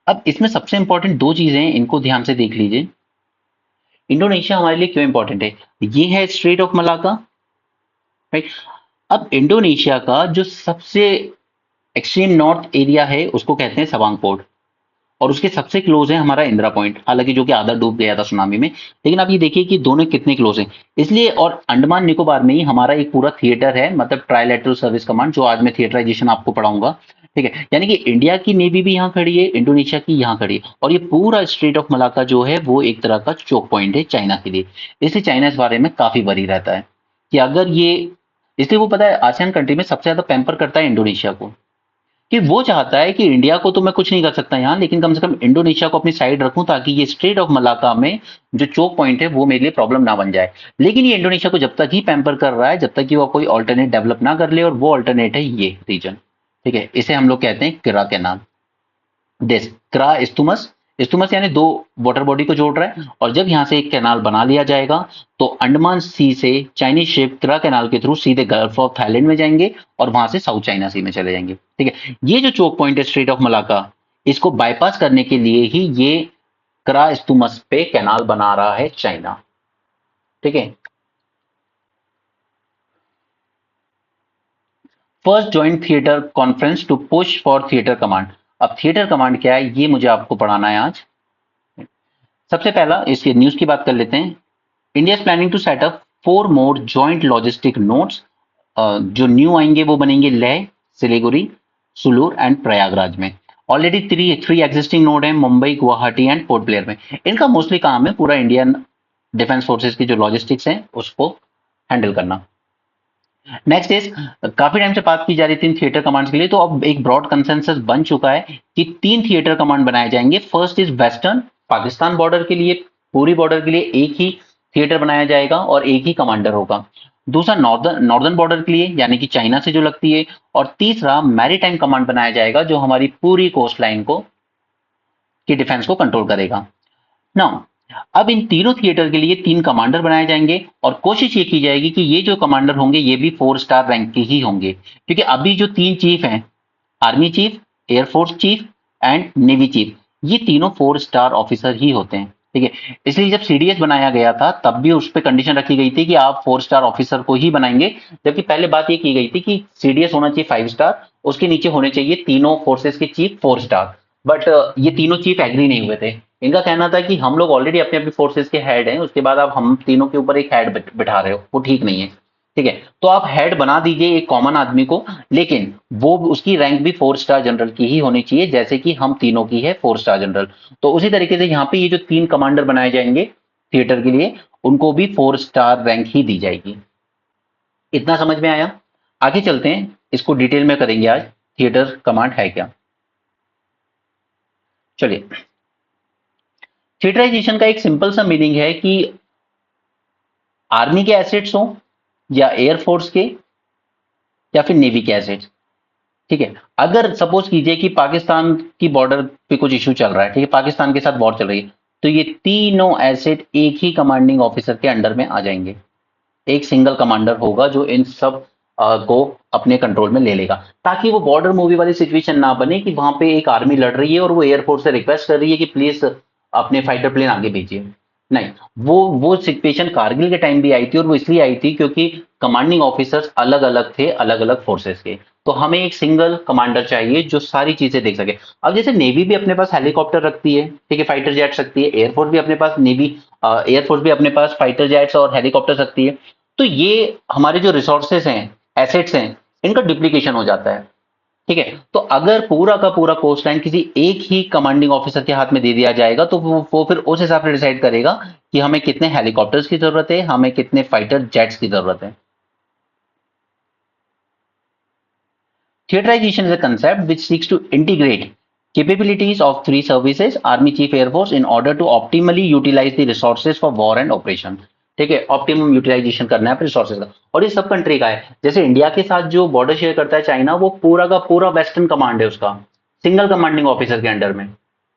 अब इसमें सबसे इंपॉर्टेंट 2 चीजें हैं, इनको ध्यान से देख लीजिए। इंडोनेशिया हमारे लिए क्यों इंपॉर्टेंट है? ये है स्ट्रेट ऑफ मलाका, राइट। अब इंडोनेशिया का जो सबसे एक्सट्रीम नॉर्थ एरिया है उसको कहते हैं सवांग पोर्ट, और उसके सबसे क्लोज है हमारा इंदिरा पॉइंट, हालांकि जो कि आधा डूब गया था सुनामी में। लेकिन आप ये देखिए कि दोनों कितने क्लोज हैं, इसलिए। और अंडमान निकोबार में ही हमारा एक पूरा थिएटर है, मतलब ट्राइलेटरल सर्विस कमांड, जो आज मैं थिएटराइजेशन आपको पढ़ाऊंगा, ठीक है। यानी कि इंडिया की नेवी भी यहाँ खड़ी है, इंडोनेशिया की यहाँ खड़ी है, और ये पूरा स्ट्रेट ऑफ मलाका जो है वो एक तरह का चोक पॉइंट है चाइना के लिए। इसलिए चाइना इस बारे में काफी वरी रहता है कि अगर ये, इसलिए वो पता है आसियान कंट्री में सबसे ज्यादा पैम्पर करता है इंडोनेशिया को, कि वो चाहता है कि इंडिया को तो मैं कुछ नहीं कर सकता यहाँ, लेकिन कम से कम इंडोनेशिया को अपनी साइड रखूं, ताकि ये स्ट्रेट ऑफ मलाका में जो चोक पॉइंट है वो मेरे लिए प्रॉब्लम ना बन जाए। लेकिन ये इंडोनेशिया को जब तक ही पैम्पर कर रहा है, जब तक कि वो कोई ऑल्टरनेट डेवलप ना कर ले, और वो ऑल्टरनेट है ये रीजन, ठीक है। इसे हम लोग कहते हैं किरा कैनाल। दिस क्रा इस्तुमस, इस्तुमस यानी 2 वाटर बॉडी को जोड़ रहा है, और जब यहाँ से एक कैनाल बना लिया जाएगा तो अंडमान सी से चाइनीज शिप क्रा कैनाल के थ्रू सीधे गल्फ ऑफ थाईलैंड में जाएंगे, और वहां से साउथ चाइना सी में चले जाएंगे, ठीक है। ये जो चोक पॉइंट है स्ट्रेट ऑफ मलाका, इसको बाईपास करने के लिए ही ये क्रा इस्तुमस पे कैनाल बना रहा है चाइना, ठीक है। First joint theatre conference to push for theatre command. अब थिएटर कमांड क्या है ये मुझे आपको पढ़ाना है आज। सबसे पहला इसके न्यूज की बात कर लेते हैं। India is planning to set up 4 more joint logistic nodes. जो न्यू आएंगे वो बनेंगे लेह, सिलीगुड़ी, सुलूर एंड प्रयागराज में। ऑलरेडी थ्री एग्जिस्टिंग नोड है मुंबई, गुवाहाटी एंड पोर्ट ब्लेयर में। इनका मोस्टली काम है पूरा इंडियन डिफेंस फोर्सेस की जो लॉजिस्टिक्स है उसको हैंडल करना। नेक्स्ट इज, काफी टाइम से बात की जा रही थी थिएटर कमांड्स के लिए, तो अब एक ब्रॉड कंसेंसस बन चुका है कि 3 थिएटर कमांड बनाए जाएंगे। First is western, Pakistan border के लिए, पूरी बॉर्डर के लिए एक ही थिएटर बनाया जाएगा और एक ही कमांडर होगा। दूसरा नॉर्दर्न बॉर्डर के लिए यानी कि चाइना से जो लगती है, और तीसरा मैरीटाइम कमांड बनाया जाएगा जो हमारी पूरी कोस्ट लाइन को की डिफेंस को कंट्रोल करेगा। नाउ अब इन तीनों थिएटर के लिए 3 कमांडर बनाए जाएंगे और कोशिश ये की जाएगी कि ये जो कमांडर होंगे ये भी 4 स्टार रैंक के ही होंगे, क्योंकि अभी जो 3 चीफ हैं, army chief, air force cheap and navy chief, ये तीनों 4 स्टार ऑफिसर ही होते हैं। ठीक है, इसलिए जब सीडीएस बनाया गया था तब भी उस पर कंडीशन रखी गई थी कि आप 4 स्टार ऑफिसर को ही बनाएंगे, जबकि पहले बात ये की गई थी कि सीडीएस होना चाहिए 5 स्टार, उसके नीचे होने चाहिए तीनों फोर्सेस के चीफ 4 स्टार। बट ये तीनों चीफ एग्री नहीं हुए थे। इनका कहना था कि हम लोग ऑलरेडी अपने अपने फोर्सेस के हेड हैं, उसके बाद आप हम तीनों के ऊपर एक हेड बिठा रहे हो, वो ठीक नहीं है। ठीक है, तो आप हेड बना दीजिए एक कॉमन आदमी को, लेकिन वो उसकी रैंक भी 4 स्टार जनरल की ही होनी चाहिए, जैसे कि हम तीनों की है 4 स्टार जनरल। तो उसी तरीके से यहाँ पे ये जो 3 कमांडर बनाए जाएंगे थिएटर के लिए, उनको भी 4 स्टार रैंक ही दी जाएगी। इतना समझ में आया? आगे चलते हैं, इसको डिटेल में करेंगे आज, थिएटर कमांड है क्या। चलिए, थिएटराइजेशन का एक सिंपल सा मीनिंग है कि आर्मी के एसेट्स हो या एयरफोर्स के या फिर नेवी के एसेट्स। ठीक है, अगर सपोज कीजिए कि पाकिस्तान की बॉर्डर पे कुछ इशू चल रहा है, ठीक है, पाकिस्तान के साथ वॉर चल रही है, तो ये तीनों एसेट एक ही कमांडिंग ऑफिसर के अंडर में आ जाएंगे। एक सिंगल कमांडर होगा जो इन सब को अपने कंट्रोल में ले लेगा, ताकि वो बॉर्डर मूवी वाली सिचुएशन ना बने कि वहां पे एक आर्मी लड़ रही है और वो एयरफोर्स से रिक्वेस्ट कर रही है कि प्लीज अपने फाइटर प्लेन आगे भेजिए। नहीं, वो सिचुएशन कारगिल के टाइम भी आई थी, और वो इसलिए आई थी क्योंकि कमांडिंग ऑफिसर्स अलग अलग थे, अलग अलग फोर्सेस के। तो हमें एक सिंगल कमांडर चाहिए जो सारी चीजें देख सके। अब जैसे नेवी भी अपने पास हेलीकॉप्टर रखती है, ठीक है, फाइटर जेट्स रखती है, एयरफोर्स भी अपने पास एयरफोर्स भी अपने पास फाइटर जेट्स और हेलीकॉप्टर रखती है, तो ये हमारे जो रिसोर्सेस हैं, एसेट्स हैं, इनका डुप्लीकेशन हो जाता है। ठीक है, तो अगर पूरा का पूरा कोस्ट लाइन किसी एक ही कमांडिंग ऑफिसर के हाथ में दे दिया जाएगा, तो वो फिर उस हिसाब से डिसाइड करेगा कि हमें कितने हेलीकॉप्टर्स की जरूरत है, हमें कितने फाइटर जेट्स की जरूरत है। Theaterization is a concept which seeks to integrate capabilities of three services, Army, Chief, Air Force, in order to optimally utilize the resources for war and operation. ठीक है, ऑप्टिमम यूटिलाइजेशन करना है resources का, और ये सब कंट्री का है। जैसे इंडिया के साथ जो बॉर्डर शेयर करता है चाइना, वो पूरा का पूरा वेस्टर्न कमांड है उसका, सिंगल कमांडिंग ऑफिसर के अंडर में,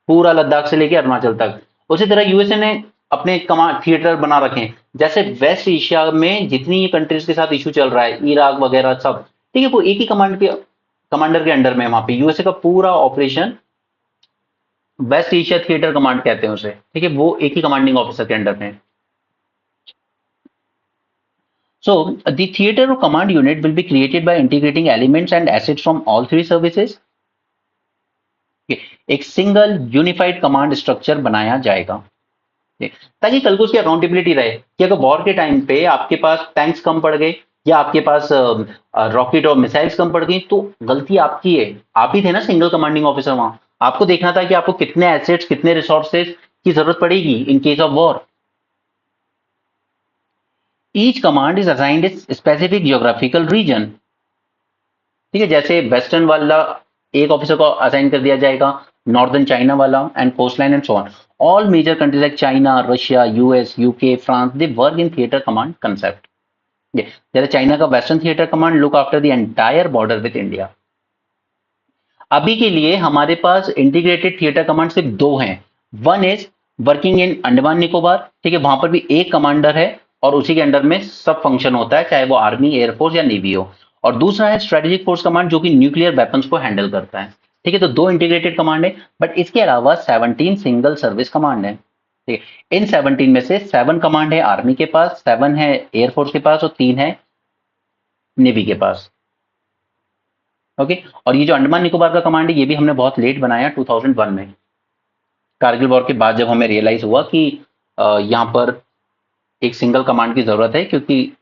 पूरा लद्दाख से लेके अरुणाचल तक। उसी तरह यूएसए ने अपने कमांड थिएटर बना रखे हैं। जैसे वेस्ट एशिया में जितनी कंट्रीज के साथ इशू चल रहा है, इराक वगैरह सब, ठीक है, वो एक ही कमांडर के अंडर में वहां पे यूएसए का पूरा operation, West Asia theatre command कहते हैं उसे, ठीक है, वो एक ही कमांडिंग ऑफिसर के अंडर में। So the theatre command unit will be created by integrating elements and assets from all three services. एक सिंगल यूनिफाइड कमांड स्ट्रक्चर बनाया जाएगा, ताकि कल को उसकी अकाउंटेबिलिटी रहे कि अगर वॉर के टाइम पे आपके पास टैंक्स कम पड़ गए या आपके पास रॉकेट और मिसाइल्स कम पड़ गई, तो गलती आपकी है। आप ही थे ना सिंगल कमांडिंग ऑफिसर वहां, आपको देखना था कि आपको कितने एसेट्स, कितने रिसोर्सेज की जरूरत पड़ेगी in case of war. Each command is assigned a specific geographical region. ठीक है, जैसे वेस्टर्न वाला एक ऑफिसर को असाइन कर दिया जाएगा, नॉर्दर्न चाइना वाला, and coast line and so on. All major countries like China, Russia, US, UK, France, they work in theatre command concept. जैसे चाइना का western theatre command look after the entire border with India. अभी के लिए हमारे पास integrated theatre command सिर्फ 2 हैं। One is working in Andaman Nicobar, ठीक है, वहां पर भी एक कमांडर है और उसी के अंडर में सब फंक्शन होता है, चाहे वो आर्मी, एयरफोर्स या नेवी हो। और दूसरा है स्ट्रेटेजिक फोर्स कमांड, जो कि न्यूक्लियर वेपन्स को हैंडल करता है। ठीक है, तो 2 इंटीग्रेटेड कमांड है, बट इसके अलावा 17 सिंगल सर्विस कमांड है। ठीक है, इन 17 में से 7 कमांड है आर्मी के पास, 7 है एयरफोर्स के पास और 3 है नेवी के पास। ओके, और ये जो अंडमान निकोबार का कमांड है, ये भी हमने बहुत लेट बनाया 2001 में, कारगिल वॉर के बाद, जब हमें रियलाइज हुआ कि यहाँ पर एक सिंगल कमांड की जरूरत है, क्योंकि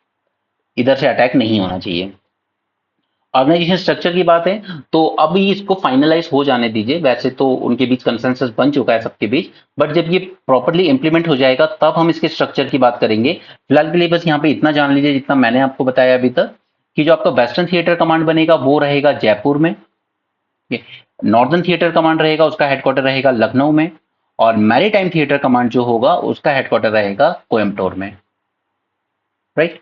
इधर से अटैक नहीं होना चाहिए। ऑर्गेनाइजेशन स्ट्रक्चर की बात है तो अभी इसको फाइनलाइज हो जाने दीजिए। वैसे तो उनके बीच कंसेंसस बन चुका है सबके बीच, बट जब ये प्रॉपरली इंप्लीमेंट हो जाएगा तब हम इसके स्ट्रक्चर की बात करेंगे। फिलहाल के लिए बस यहाँ पे इतना जान लीजिए जितना मैंने आपको बताया अभी तक, कि जो आपका वेस्टर्न थिएटर कमांड बनेगा वो रहेगा जयपुर में, नॉर्दर्न थिएटर कमांड रहेगा उसका हेडक्वार्टर रहेगा लखनऊ में, और मैरीटाइम थिएटर कमांड जो होगा उसका हेडक्वार्टर रहेगा कोयम्बटूर में, राइट।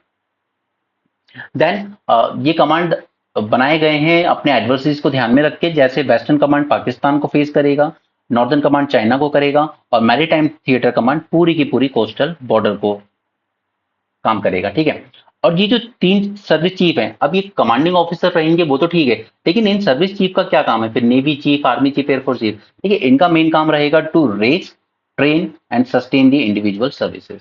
देन ये कमांड बनाए गए हैं अपने एडवर्सरीज को ध्यान में रख के, जैसे वेस्टर्न कमांड पाकिस्तान को फेस करेगा, नॉर्दर्न कमांड चाइना को करेगा, और मैरीटाइम थिएटर कमांड पूरी की पूरी कोस्टल बॉर्डर को काम करेगा, ठीक है। और ये जो तीन सर्विस चीफ हैं, अब ये कमांडिंग ऑफिसर रहेंगे वो तो ठीक है, लेकिन इन सर्विस चीफ का क्या काम है फिर? Navy chief, army chief, air force chief, ठीक है, इनका मेन काम रहेगा to raise, train and sustain the individual services,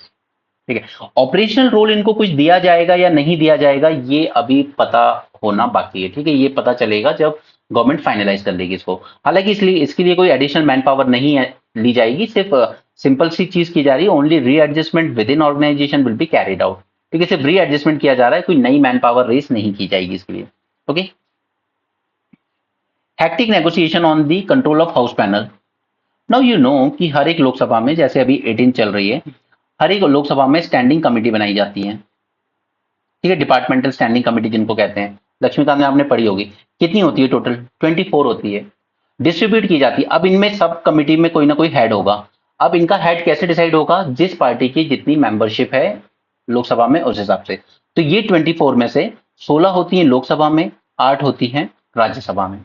ठीक है। ऑपरेशनल रोल इनको कुछ दिया जाएगा या नहीं दिया जाएगा ये अभी पता होना बाकी है, ठीक है, ये पता चलेगा जब गवर्नमेंट फाइनलाइज कर लेगी इसको। हालांकि इसलिए इसके लिए कोई एडिशनल मैन पावर नहीं ली जाएगी, सिर्फ सिंपल सी चीज की जा रही है, only readjustment within organization will be carried out, ठीक है, सिर्फ रीएडजस्टमेंट किया जा रहा है, कोई नई मैन पावर रेस नहीं की जाएगी इसके लिए, okay. Hectic negotiation on the control of house panel. Now you know कि हर एक लोकसभा में, जैसे अभी 18 चल रही है, हर एक लोकसभा में स्टैंडिंग कमेटी बनाई जाती है, ठीक है, डिपार्टमेंटल स्टैंडिंग कमेटी जिनको कहते हैं। लक्ष्मीकांत में आपने पढ़ी होगी, कितनी होती है टोटल? 24 होती है, डिस्ट्रीब्यूट की जाती है। अब इनमें सब कमेटी में कोई ना कोई हेड होगा। अब इनका हेड कैसे डिसाइड होगा? जिस पार्टी की जितनी मेंबरशिप है लोकसभा में उस हिसाब से। तो ये 24 में से 16 होती है लोकसभा में, 8 होती हैं राज्यसभा में,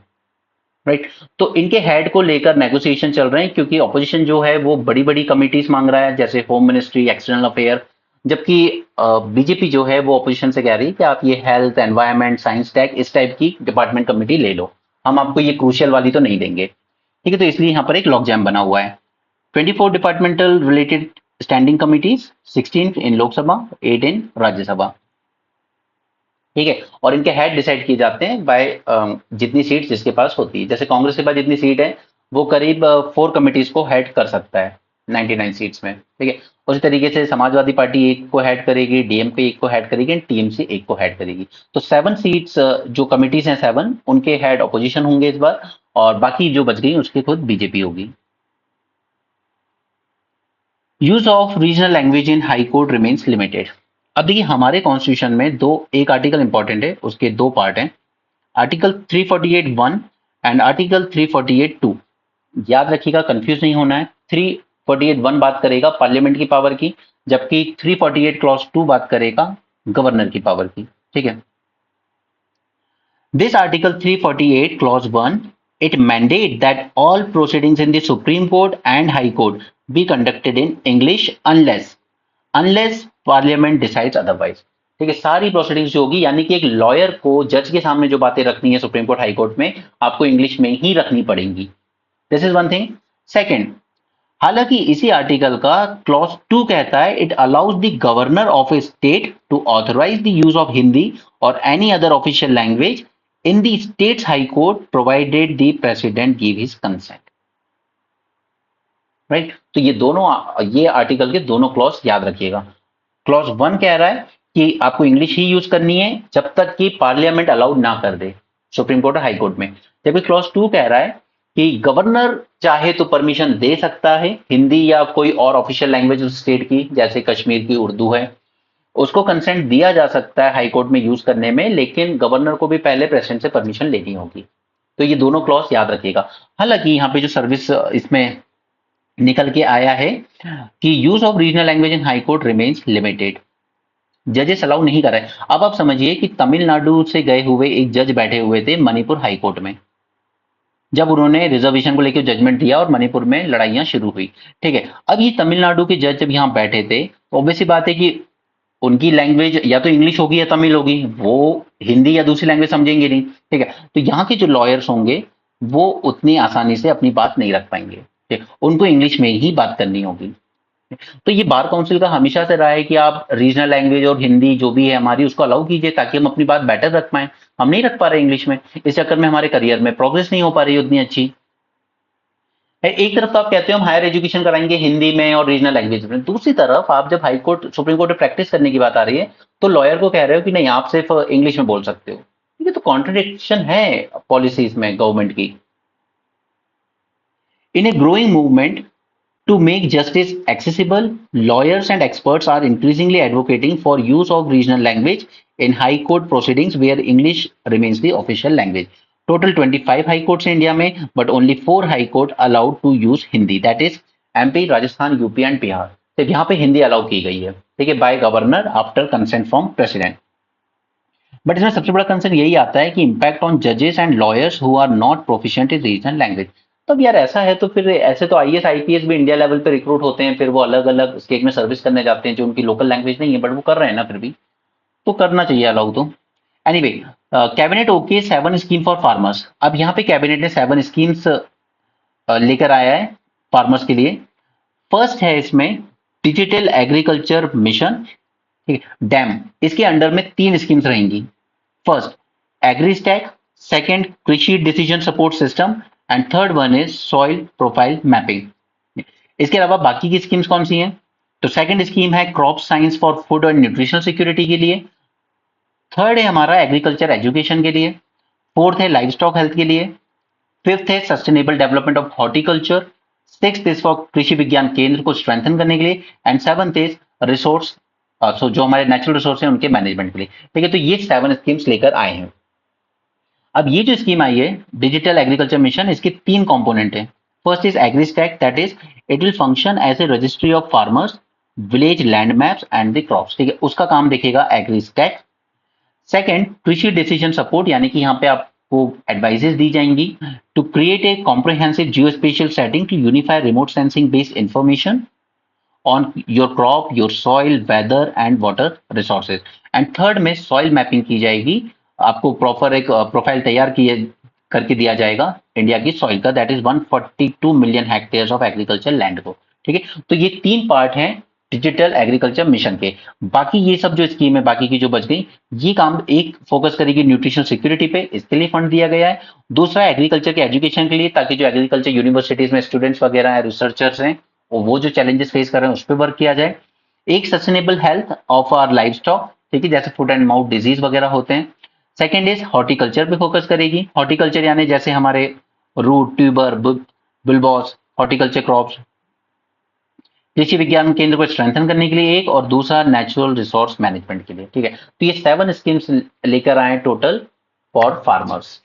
राइट। तो इनके हेड को लेकर नेगोशिएशन चल रहे हैं, क्योंकि ऑपोजिशन जो है वो बड़ी बड़ी कमिटीज मांग रहा है, जैसे होम मिनिस्ट्री, एक्सटर्नल अफेयर, जबकि बीजेपी जो है वो अपोजिशन से कह रही है कि आप ये हेल्थ, एनवायरमेंट, साइंस, टेक, इस टाइप की डिपार्टमेंट कमेटी ले लो, हम आपको ये क्रूशियल वाली तो नहीं देंगे, ठीक है। तो इसलिए यहाँ पर एक लॉक जैम बना हुआ है। 24 डिपार्टमेंटल रिलेटेड स्टैंडिंग कमिटीज, 16 इन लोकसभा, 8 इन राज्यसभा, ठीक है। और इनके हेड डिसाइड किए जाते हैं बाय जितनी सीट जिसके पास होती है। जैसे कांग्रेस के पास जितनी सीट है वो करीब 4 कमिटीज को हेड कर सकता है 99 सीट्स में, ठीक है। उसी तरीके से समाजवादी पार्टी एक को हेड करेगी, डीएमके एक को हेड करेगी, टीएमसी एक को हेड करेगी। तो 7 सीट्स जो कमिटीज हैं 7, उनके हेड अपोजिशन होंगे इस बार, और बाकी जो बच गई उसकी खुद बीजेपी होगी। Use of regional language in high court remains limited. अब देखिए हमारे कॉन्स्टिट्यूशन में एक आर्टिकल इंपॉर्टेंट है, उसके 2 पार्ट हैं, आर्टिकल 348(1) एंड आर्टिकल 348(2). याद रखिएगा, कंफ्यूज नहीं होना है। 348(1) बात करेगा पार्लियामेंट की पावर की, जबकि 348 क्लॉज 2 बात करेगा गवर्नर की पावर की, ठीक है। This Article 348 Clause 1, it mandate that all proceedings in the Supreme Court and High Court be conducted in English unless Parliament decides otherwise. ठीक है, सारी प्रोसीडिंग्स जो होगी, यानी कि एक लॉयर को जज के सामने जो बातें रखनी है सुप्रीम कोर्ट, हाई कोर्ट में, आपको इंग्लिश में ही रखनी पड़ेंगी। This is one thing. Second, हालांकि इसी आर्टिकल का क्लॉज 2 कहता है it allows the governor of a state to authorise the use of Hindi और any other official language in the state's high court provided the president give his consent, right। तो ये article के दोनों clause याद रखिएगा। Clause 1 कह रहा है कि आपको इंग्लिश ही यूज करनी है जब तक कि पार्लियामेंट अलाउड ना कर दे सुप्रीम कोर्ट और हाई कोर्ट में, जबकि क्लॉज 2 कह रहा है कि गवर्नर चाहे तो परमिशन दे सकता है हिंदी या कोई और ऑफिशियल लैंग्वेज उस स्टेट की, जैसे कश्मीर की उर्दू है, उसको कंसेंट दिया जा सकता है हाई कोर्ट में यूज करने में, लेकिन गवर्नर को भी पहले प्रेसिडेंट से परमिशन लेनी होगी। तो ये दोनों क्लॉज याद रखिएगा। हालांकि यहाँ पे जो सर्विस इसमें निकल के आया है कि use of regional language in high court remains limited, जजेस अलाउ नहीं कर रहे। अब आप समझिए कि तमिलनाडु से गए हुए एक जज बैठे हुए थे मणिपुर हाई कोर्ट में, जब उन्होंने रिजर्वेशन को लेकर जजमेंट दिया और मणिपुर में लड़ाइयां शुरू हुई, ठीक है। अब ये तमिलनाडु के जज जब यहाँ बैठे थे, तो ऑब्वियस सी बात है कि उनकी लैंग्वेज या तो इंग्लिश होगी या तमिल होगी, वो हिंदी या दूसरी लैंग्वेज समझेंगे नहीं, ठीक है। तो यहाँ के जो लॉयर्स होंगे वो उतनी आसानी से अपनी बात नहीं रख पाएंगे, ठीक है, उनको इंग्लिश में ही बात करनी होगी। तो ये बार काउंसिल का हमेशा से रहा है कि आप रीजनल लैंग्वेज और हिंदी जो भी है हमारी उसको अलाउ कीजिए, ताकि हम अपनी बात बेटर रख पाए। हम नहीं रख पा रहे इंग्लिश में, इस चक्कर में हमारे करियर में प्रोग्रेस नहीं हो पा रही उतनी अच्छी। एक तरफ तो आप कहते हो हम हायर एजुकेशन कराएंगे हिंदी में और रीजनल लैंग्वेज में, दूसरी तरफ आप जब हाई कोर्ट सुप्रीम कोर्ट में प्रैक्टिस करने की बात आ रही है तो लॉयर को कह रहे हो कि नहीं आप सिर्फ इंग्लिश में बोल सकते हो। ठीक ये तो कॉन्ट्रडिक्शन है पॉलिसीज में गवर्नमेंट की। In a growing movement to make justice accessible, lawyers and experts are increasingly advocating for use of regional language in high court proceedings where English remains the official language. Total 25 high courts in India में, but only 4 high court allowed to use Hindi. That is MP, Rajasthan, UP and Bihar. सिर्फ यहाँ पे Hindi allow की गई है, ठीक है, by governor after consent from president. But इसमें सबसे बड़ा कंसर्न यही आता है कि इम्पैक्ट ऑन जजेस and lawyers who are not proficient in regional language. तो अब यार ऐसा है तो फिर ऐसे तो आईएएस आईपीएस भी इंडिया लेवल पे रिक्रूट होते हैं, फिर वो अलग अलग स्टेट में सर्विस करने जाते हैं जो उनकी लोकल लैंग्वेज नहीं है, बट वो कर रहे हैं ना, फिर भी तो करना चाहिए अलाउ तो। Anyway, cabinet okay 7 scheme for farmers. अब यहाँ पे कैबिनेट ने 7 स्कीम्स लेकर आया है फार्मर्स के लिए। फर्स्ट है इसमें डिजिटल एग्रीकल्चर मिशन, ठीक है, डैम, इसके अंडर में 3 स्कीम्स रहेंगी। First AgriStack, second Krishi decision support system and third one is soil profile mapping. इसके अलावा बाकी की स्कीम्स कौन सी हैं? तो सेकंड स्कीम है crop science for food and nutritional security के लिए, थर्ड है हमारा एग्रीकल्चर एजुकेशन के लिए, फोर्थ है लाइव स्टॉक हेल्थ के लिए, फिफ्थ है sustainable development of horticulture, sixth is for कृषि विज्ञान केंद्र को स्ट्रेंथन करने के लिए एंड सेवंथ इज रिसोर्स, सो जो हमारे नेचुरल रिसोर्स हैं उनके मैनेजमेंट के लिए। ठीक है, तो ये 7 स्कीम्स लेकर आए हैं। अब ये जो स्कीम आई है डिजिटल एग्रीकल्चर मिशन, इसके 3 कंपोनेंट हैं। First is agristack, that is it will function as a registry of farmers, village land maps and the crops, ठीक है, उसका काम देखेगा agristack. Second Krishi decision support, यानी कि यहाँ पे आपको एडवाइजेस दी जाएंगी to create a comprehensive geospatial setting to unify remote sensing based information on your crop, your soil, weather and water resources. And third में सॉइल मैपिंग की जाएगी, आपको प्रॉपर एक प्रोफाइल तैयार किए करके दिया जाएगा इंडिया की सॉइल का, that is 142 million hectares of agriculture land को। ठीक है, तो ये 3 पार्ट हैं डिजिटल एग्रीकल्चर मिशन के। बाकी ये सब जो स्कीम है बाकी की जो बच गई, ये काम एक फोकस करेगी न्यूट्रिशनल सिक्योरिटी पे, इसके लिए फंड दिया गया है। दूसरा एग्रीकल्चर के एजुकेशन के लिए, ताकि जो एग्रीकल्चर यूनिवर्सिटीज में स्टूडेंट्स वगैरह हैं, रिसर्चर्स हैं, और वो जो चैलेंजेस फेस कर रहे हैं उस पर वर्क किया जाए। एक sustainable health of our livestock, ठीक है, जैसे फुट एंड माउथ डिजीज वगैरह होते हैं। सेकेंड इज हॉर्टिकल्चर पे फोकस करेगी, हॉर्टिकल्चर यानी जैसे हमारे रूट, ट्यूबर, बुलबॉस, हॉर्टिकल्चर क्रॉप्स। कृषि विज्ञान केंद्र को स्ट्रेंथन करने के लिए एक, और दूसरा नेचुरल रिसोर्स मैनेजमेंट के लिए। ठीक है, तो ये 7 स्कीम्स लेकर आए टोटल फॉर फार्मर्स।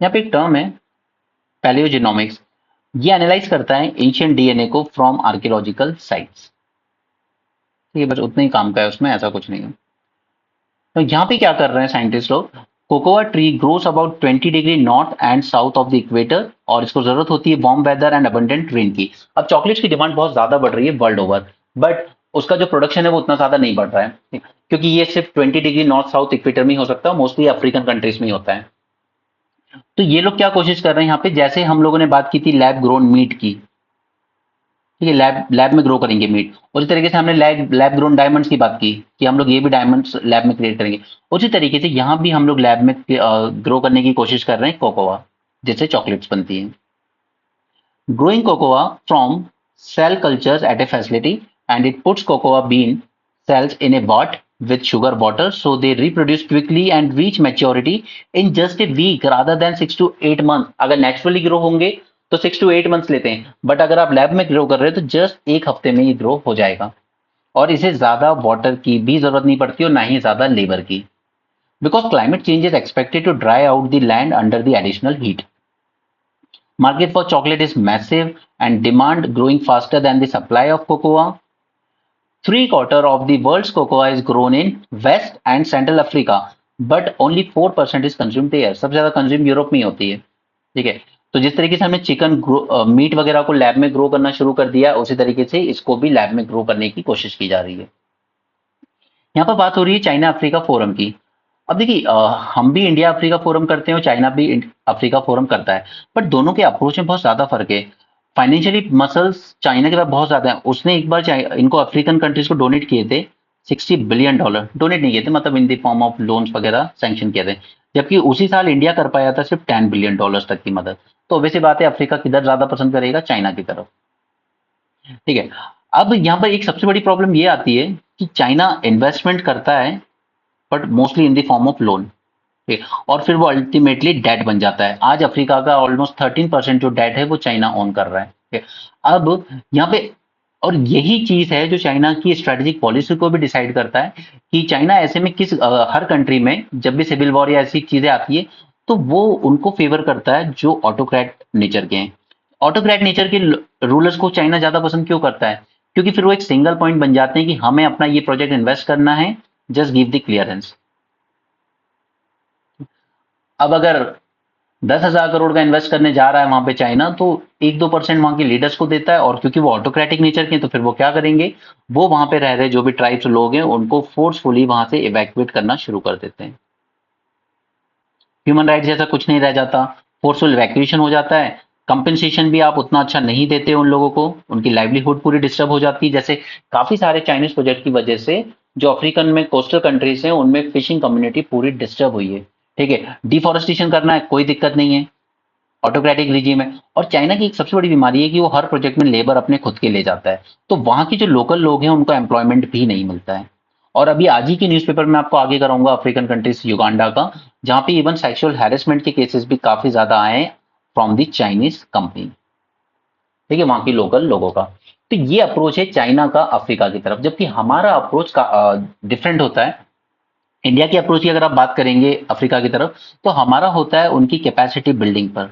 यहाँ पे एक टर्म है पैलियोजेनोमिक्स, ये एनालाइज करता है एंशिएंट डीएनए को फ्रॉम आर्कियोलॉजिकल साइट्स। ठीक है, बस उतना ही काम का है उसमें, ऐसा कुछ नहीं है। तो यहाँ पे क्या कर रहे हैं साइंटिस्ट लोग, cocoa tree grows about 20 degree north and south of the equator, और इसको जरूरत होती है warm weather and abundant rain की। अब चॉकलेट्स की डिमांड बहुत ज्यादा बढ़ रही है वर्ल्ड ओवर, बट उसका जो प्रोडक्शन है वो उतना ज्यादा नहीं बढ़ रहा है, क्योंकि ये सिर्फ 20 डिग्री नॉर्थ साउथ इक्वेटर में ही हो सकता है, मोस्टली अफ्रीकन कंट्रीज में ही होता है। तो ये लोग क्या कोशिश कर रहे हैं यहाँ पे, जैसे हम लोगों ने बात की थी लैब ग्रोन मीट की, ठीक है, लैब में ग्रो करेंगे मीट, उसी तरीके से हमने लैब ग्रोन डायमंड्स की बात की कि हम लोग ये भी डायमंड्स लैब में क्रिएट करेंगे। उसी तरीके से यहाँ भी हम लोग लैब में ग्रो करने की कोशिश कर रहे हैं कोकोआ, जिससे चॉकलेट्स बनती हैं। Growing cocoa from cell cultures at a facility and it puts cocoa bean cells in a vat with sugar water so they reproduce quickly and reach maturity in just a week rather than 6 to 8 months। अगर naturally grow होंगे तो 6 to 8 months लेते हैं, but अगर आप lab में grow कर रहे हो तो जस्ट 1 हफ्ते में ये ग्रो हो जाएगा, और इसे ज्यादा वाटर की भी जरूरत नहीं पड़ती और ना ही ज्यादा लेबर की, because climate change is expected to dry out the land under the additional heat. Market for chocolate is massive and demand growing faster than the supply of cocoa. 3/4 of the world's cocoa is grown in West and Central Africa, but only 4% is consumed there. सबसे ज्यादा consume Europe में ही होती है। ठीक है, तो जिस तरीके से हमने चिकन मीट वगैरह को लैब में ग्रो करना शुरू कर दिया, उसी तरीके से इसको भी लैब में ग्रो करने की कोशिश की जा रही है। यहाँ पर बात हो रही है चाइना अफ्रीका फोरम की। अब देखिए, हम भी इंडिया अफ्रीका फोरम करते हैं और चाइना भी अफ्रीका फोरम करता है, बट दोनों के अप्रोच में बहुत ज्यादा फर्क है। फाइनेंशियली मसल्स चाइना के पास बहुत ज्यादा है, उसने एक बार इनको अफ्रीकन कंट्रीज को डोनेट किए थे $60 बिलियन, डोनेट नहीं किए थे, मतलब in the form of loans वगैरह सैंक्शन किए थे, जबकि उसी साल इंडिया कर पाया था सिर्फ $10 बिलियन तक की मदद। तो वैसी बात है, अफ्रीका किधर ज्यादा पसंद करेगा, चाइना की तरफ। ठीक है, अब यहाँ पर एक सबसे बड़ी प्रॉब्लम ये आती है कि चाइना इन्वेस्टमेंट करता है but mostly in the form of loan. ठीक है, और फिर वो अल्टीमेटली डेट बन जाता है। आज अफ्रीका का ऑलमोस्ट 13% जो डेट है वो चाइना ओन कर रहा है। ठीक है, अब यहाँ पे और यही चीज है जो चाइना की स्ट्रेटेजिक पॉलिसी को भी डिसाइड करता है कि चाइना ऐसे में हर कंट्री में जब भी सिविल वॉर या ऐसी चीजें आती है तो वो उनको फेवर करता है जो ऑटोक्रेट नेचर के हैं। ऑटोक्रेट नेचर के रूलर्स को चाइना ज्यादा पसंद क्यों करता है? क्योंकि फिर वो एक सिंगल पॉइंट बन जाते हैं कि हमें अपना ये प्रोजेक्ट इन्वेस्ट करना है, जस्ट गिव द क्लियरेंस। अब अगर 10,000 करोड़ का इन्वेस्ट करने जा रहा है वहां पे चाइना, तो 1-2% वहां के लीडर्स को देता है, और क्योंकि वो ऑटोक्रेटिक नेचर के हैं तो फिर वो क्या करेंगे, वो वहां पे रह रहे जो भी ट्राइब्स लोग हैं उनको फोर्सफुली वहां से इवैक्यूएट करना शुरू कर देते हैं। ह्यूमन राइट जैसा कुछ नहीं रह जाता, फोर्सफुल इवैक्यूएशन हो जाता है। कंपेंसेशन भी आप उतना अच्छा नहीं देते उन लोगों को, उनकी लाइवलीहुड पूरी डिस्टर्ब हो जाती है। जैसे काफी सारे चाइनीज प्रोजेक्ट की वजह से जो अफ्रीकन में कोस्टल कंट्रीज हैं उनमें फिशिंग कम्युनिटी पूरी डिस्टर्ब हुई है। ठीक है, डिफॉरेस्टेशन करना है कोई दिक्कत नहीं है ऑटोक्रेटिक रिजीम है। और चाइना की एक सबसे बड़ी बीमारी है कि वो हर प्रोजेक्ट में लेबर अपने खुद के ले जाता है, तो वहां के जो लोकल लोग हैं उनको एम्प्लॉयमेंट भी नहीं मिलता है। और अभी आज ही के न्यूज़पेपर में आपको आगे कराऊंगा अफ्रीकन कंट्रीज युगांडा का, जहां पे इवन सेक्सुअल हैरेसमेंट के केसेस भी काफी ज्यादा आए फ्रॉम द चाइनीज कंपनी। ठीक है, वहां के लोकल लोगों का। तो ये अप्रोच है चाइना का अफ्रीका की तरफ, जबकि हमारा अप्रोच का डिफरेंट होता है। इंडिया की अप्रोच की अगर आप बात करेंगे अफ्रीका की तरफ, तो हमारा होता है उनकी कैपेसिटी बिल्डिंग पर।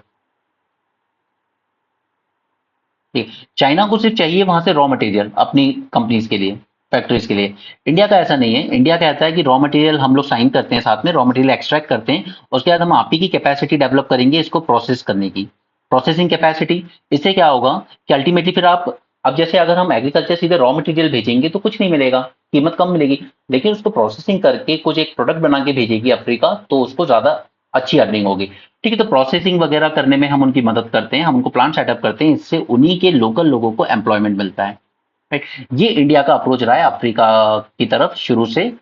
ठीक, चाइना को सिर्फ चाहिए वहां से रॉ मटेरियल अपनी कंपनीज के लिए, फैक्ट्रीज के लिए। इंडिया का ऐसा नहीं है। इंडिया कहता है कि रॉ मटेरियल हम लोग साइन करते हैं, साथ में रॉ मटेरियल एक्सट्रैक्ट करते हैं, उसके बाद हम आप ही की कैपेसिटी डेवलप करेंगे इसको प्रोसेस करने की, प्रोसेसिंग कैपेसिटी। इससे क्या होगा कि अल्टीमेटली फिर आप, अब जैसे अगर हम एग्रीकल्चर सीधे रॉ मटेरियल भेजेंगे तो कुछ नहीं मिलेगा, कीमत कम मिलेगी। लेकिन उसको प्रोसेसिंग करके कुछ एक प्रोडक्ट बना के भेजेगी अफ्रीका, तो उसको ज्यादा अच्छी अर्निंग होगी। ठीक है, तो प्रोसेसिंग वगैरह करने में हम उनकी मदद करते हैं, हम उनको प्लांट सेटअप करते हैं, इससे उन्हीं के लोकल लोगों को एम्प्लॉयमेंट मिलता है। राइट, ये इंडिया का अप्रोच रहा है अफ्रीका की तरफ शुरू से।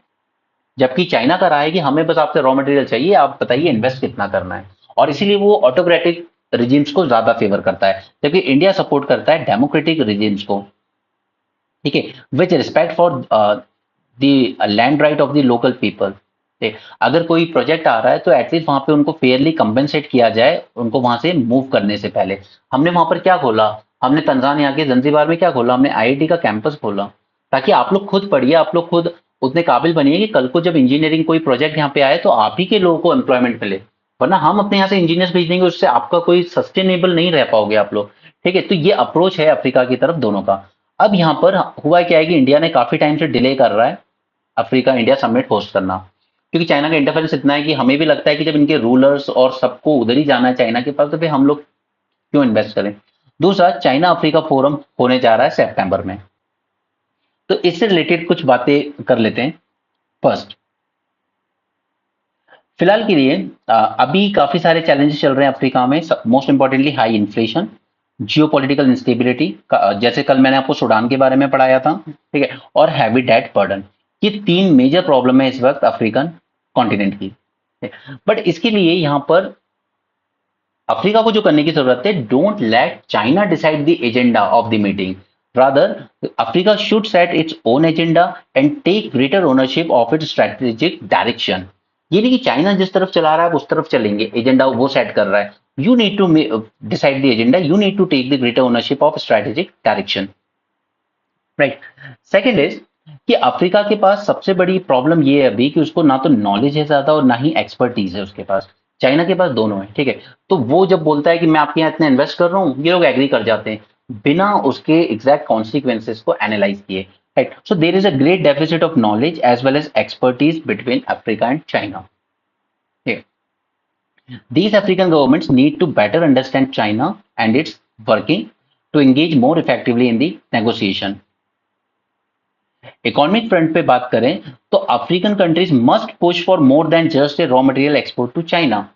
जबकि चाइना का रहा है कि हमें बस आपसे रॉ मटेरियल चाहिए, आप बताइए इन्वेस्ट कितना करना है। और इसीलिए वो ऑटोक्रेटिक रिजिम्स को ज्यादा फेवर करता है, जबकि इंडिया सपोर्ट करता है डेमोक्रेटिक रिजिम्स को। ठीक है, which respect for the land right of the local people. अगर कोई प्रोजेक्ट आ रहा है तो एटलीस्ट वहां पे उनको फेयरली कंपेंसेट किया जाए, उनको वहां से मूव करने से पहले। हमने वहां पर क्या खोला, हमने तंजानिया के जंजीबार में क्या खोला, हमने आईआईटी का कैंपस खोला, ताकि आप लोग खुद पढ़िए, आप लोग खुद उतने काबिल बनिए कि कल को जब इंजीनियरिंग कोई प्रोजेक्ट यहाँ पे आए तो आप ही के लोगों को एम्प्लॉयमेंट मिले। वरना हम अपने यहाँ से इंजीनियर्स भेज देंगे, उससे आपका कोई सस्टेनेबल नहीं रह पाओगे आप लोग। ठीक है, तो ये अप्रोच है अफ्रीका की तरफ दोनों का। अब यहाँ पर हुआ क्या है कि इंडिया ने काफी टाइम से डिले कर रहा है अफ्रीका इंडिया समिट होस्ट करना, क्योंकि चाइना का इंटरफेरेंस इतना है कि हमें भी लगता है कि जब इनके रूलर्स और सबको उधर ही जाना है चाइना के पास, तो फिर हम लोग क्यों इन्वेस्ट करें। दूसरा, चाइना अफ्रीका फोरम होने जा रहा है सितंबर में, तो इससे रिलेटेड कुछ बातें कर लेते हैं। फर्स्ट, फिलहाल के लिए अभी काफी सारे चैलेंजेस चल रहे हैं अफ्रीका में। मोस्ट इंपॉर्टेंटली हाई इन्फ्लेशन, जियो पॉलिटिकल इंस्टेबिलिटी, जैसे कल मैंने आपको सूडान के बारे में पढ़ाया था। ठीक है, और हैवी डेट बर्डन। ये तीन मेजर प्रॉब्लम है इस वक्त अफ्रीकन कॉन्टिनेंट की। बट इसके लिए यहाँ पर अफ्रीका को जो करने की जरूरत है, don't let China decide the agenda of the meeting, rather Africa should set its own agenda and take greater ownership of its strategic direction. ये नहीं कि चाइना जिस तरफ चला रहा है उस तरफ चलेंगे, एजेंडा वो सेट कर रहा है। You need to decide the agenda, you need to take the greater ownership of strategic direction. Right, second is कि अफ्रीका के पास सबसे बड़ी प्रॉब्लम ये है अभी कि उसको ना तो नॉलेज है ज्यादा और ना ही एक्सपर्टीज है उसके पास। चाइना के पास दोनों है। ठीक है, तो वो जब बोलता है कि मैं आपके यहाँ इतना इन्वेस्ट कर रहा हूँ, ये लोग एग्री कर जाते हैं बिना उसके एग्जैक्ट कॉन्सिक्वेंसेस को एनालाइज किए। Right, so there is a great deficit of knowledge as well as expertise between Africa and China. These African governments need to better understand China and its working to engage more effectively in the negotiation. Economic front पे बात करें तो African countries must push for more than just a raw material export to China.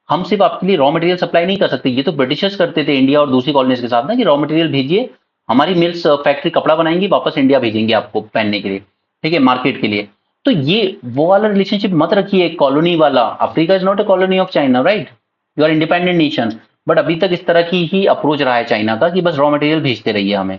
हम सिर्फ आपके लिए raw material supply नहीं कर सकते, ये तो ब्रिटिशर्स करते थे इंडिया और दूसरी कॉलोनीज के साथ ना, कि रॉ मटेरियल भेजिए, हमारी मिल्स फैक्ट्री कपड़ा बनाएंगी, वापस इंडिया भेजेंगे आपको पहनने के लिए। ठीक है, मार्केट के लिए। तो ये वो वाला रिलेशनशिप मत रखिए कॉलोनी वाला। Africa is not a colony of China, right, you are independent nation. But अभी तक इस तरह की ही अप्रोच रहा है चाइना का कि बस रॉ मटेरियल भेजते रहिए हमें।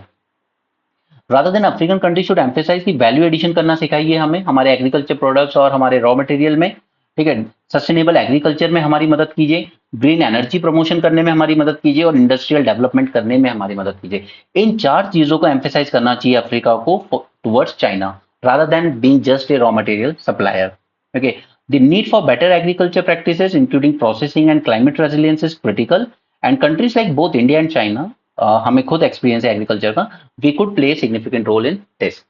Rather than African country should emphasise की वैल्यू एडिशन करना सिखाइए हमें हमारे एग्रीकल्चर प्रोडक्ट्स और हमारे रॉ मटेरियल में, ठीक है। सस्टेनेबल एग्रीकल्चर में हमारी मदद कीजिए, ग्रीन एनर्जी प्रमोशन करने में हमारी मदद कीजिए और इंडस्ट्रियल डेवलपमेंट करने में हमारी मदद कीजिए। इन 4 चीजों को एम्फेसाइज करना चाहिए अफ्रीका को towards China, rather than being just a raw material supplier. Okay, the need for better agriculture practices, including processing and climate resilience, is critical. And countries like both India and China, हमें खुद experience है agriculture का, we could play significant role in this.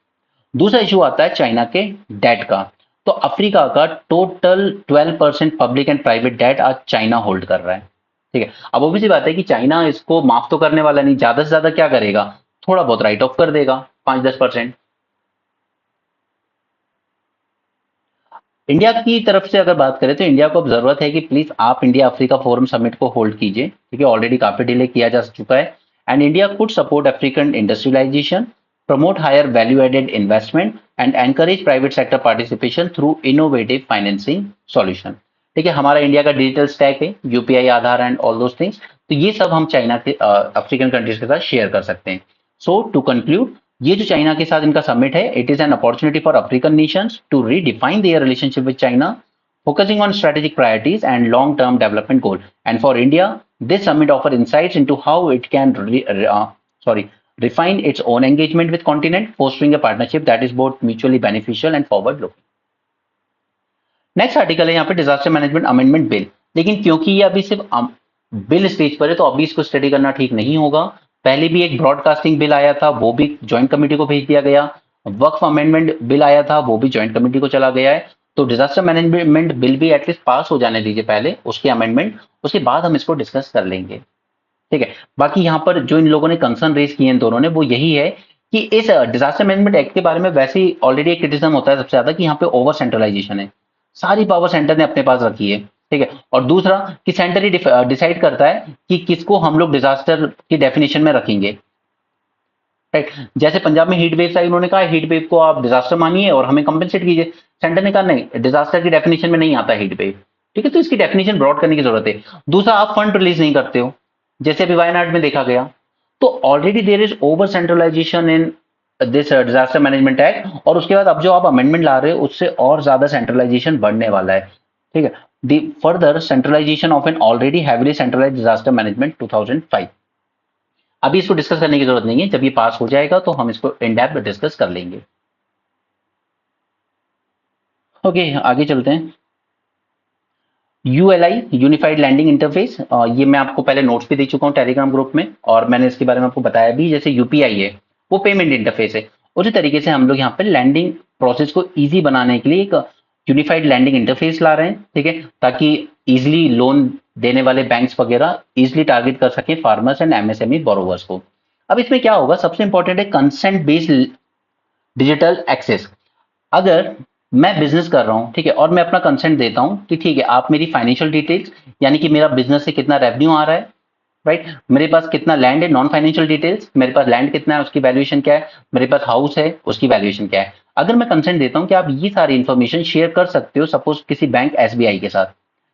दूसरा issue आता है China के debt का। तो अफ्रीका का total 12% public and private debt आज चाइना होल्ड कर रहा है, ठीक है। अब वो भी सी बात है कि चाइना इसको माफ तो करने वाला नहीं, ज्यादा से ज्यादा क्या करेगा, थोड़ा बहुत राइट ऑफ कर देगा, 5-10%। इंडिया की तरफ से अगर बात करें तो इंडिया को अब जरूरत है कि प्लीज आप इंडिया अफ्रीका फोरम समिट को होल्ड कीजिए, ठीक है। ऑलरेडी काफी डिले किया जा चुका है। And India could support African industrialisation, promote higher value added investment and encourage private sector participation through innovative financing solution, ठीक है। हमारा इंडिया का डिजिटल स्टैक है, UPI, Aadhaar and all those things, तो ये सब हम चाइना के अफ्रीकन कंट्रीज के साथ शेयर कर सकते हैं। सो टू कंक्लूड, ये जो चाइना के साथ इनका समिट है, it is an opportunity for African nations to redefine their relationship with China, focusing on strategic priorities and long-term development goal. And for India, this summit offers insights into how it can refine its own engagement with continent, fostering a partnership that is both mutually beneficial and forward-looking. Next article है यहाँ पे disaster management amendment bill. लेकिन क्योंकि ये अभी सिर्फ bill stage पर है तो अभी इसको स्टडी करना ठीक नहीं होगा। पहले भी एक ब्रॉडकास्टिंग बिल आया था, वो भी ज्वाइंट कमेटी को भेज दिया गया। वक्फ अमेंडमेंट बिल आया था, वो भी ज्वाइंट कमेटी को चला गया है। तो डिजास्टर मैनेजमेंट बिल भी एटलीस्ट पास हो जाने दीजिए पहले, उसके अमेंडमेंट, उसके बाद हम इसको डिस्कस कर लेंगे, ठीक है। बाकी यहाँ पर जो इन लोगों ने कंसर्न रेज किए इन दोनों ने, वो यही है कि इस डिजास्टर मैनेजमेंट एक्ट के बारे में वैसे ही ऑलरेडी एक क्रिटिसिज्म होता है सबसे ज्यादा कि यहाँ पे ओवर सेंट्रलाइजेशन है, सारी पावर सेंटर ने अपने पास रखी है, ठीक है। और दूसरा कि सेंटर ही डिसाइड करता है कि किसको हम लोग डिजास्टर की डेफिनेशन में रखेंगे, राइट। जैसे पंजाब में हीट वेव आई, उन्होंने कहा हीट वेव को आप डिजास्टर मानिए और हमें कंपेंसेट कीजिए। सेंटर ने कहा नहीं, डिजास्टर की डेफिनेशन में नहीं आता हीट वेव, ठीक है। तो इसकी डेफिनेशन ब्रॉड करने की जरूरत है। दूसरा, आप फंड रिलीज नहीं करते हो, जैसे अभी वायनाड में देखा गया। तो already there is over centralisation in this disaster management act, और उसके बाद अब जो आप अमेंडमेंट ला रहे हो उससे और ज्यादा सेंट्रलाइजेशन बढ़ने वाला है, ठीक है। The further centralisation of an already heavily centralised disaster management 2005। अभी इसको डिस्कस करने की जरूरत नहीं है, जब ये पास हो जाएगा तो हम इसको इन डेप्थ डिस्कस कर लेंगे। ओके, आगे चलते हैं। यूएलआई, यूनिफाइड लैंडिंग इंटरफेस, ये मैं आपको पहले नोट्स भी दे चुका हूँ टेलीग्राम ग्रुप में, और मैंने इसके बारे में आपको बताया भी। जैसे यूपीआई है, वो पेमेंट इंटरफेस है, उसी तरीके से हम लोग यहाँ पे लैंडिंग प्रोसेस को इजी बनाने के लिए एक यूनिफाइड लैंडिंग इंटरफेस ला रहे हैं, ठीक है, ताकि इजिली लोन देने वाले बैंक्स वगैरह इजिली टारगेट कर सकें फार्मर्स एंड एमएसएमई बोरोवर्स को। अब इसमें क्या होगा, सबसे इंपॉर्टेंट है कंसेंट बेस्ड डिजिटल एक्सेस। अगर मैं बिजनेस कर रहा हूं, ठीक है, और मैं अपना कंसेंट देता हूं कि ठीक है, आप मेरी फाइनेंशियल डिटेल्स, यानी कि मेरा बिजनेस से कितना रेवेन्यू आ रहा है, राइट, मेरे पास कितना लैंड है, नॉन फाइनेंशियल डिटेल्स, मेरे पास लैंड कितना है उसकी वैल्यूएशन क्या है, मेरे पास हाउस है उसकी वैल्यूएशन क्या है। अगर मैं कंसेंट देता हूं कि आप ये सारी इन्फॉर्मेशन शेयर कर सकते हो सपोज किसी बैंक एसबीआई के साथ,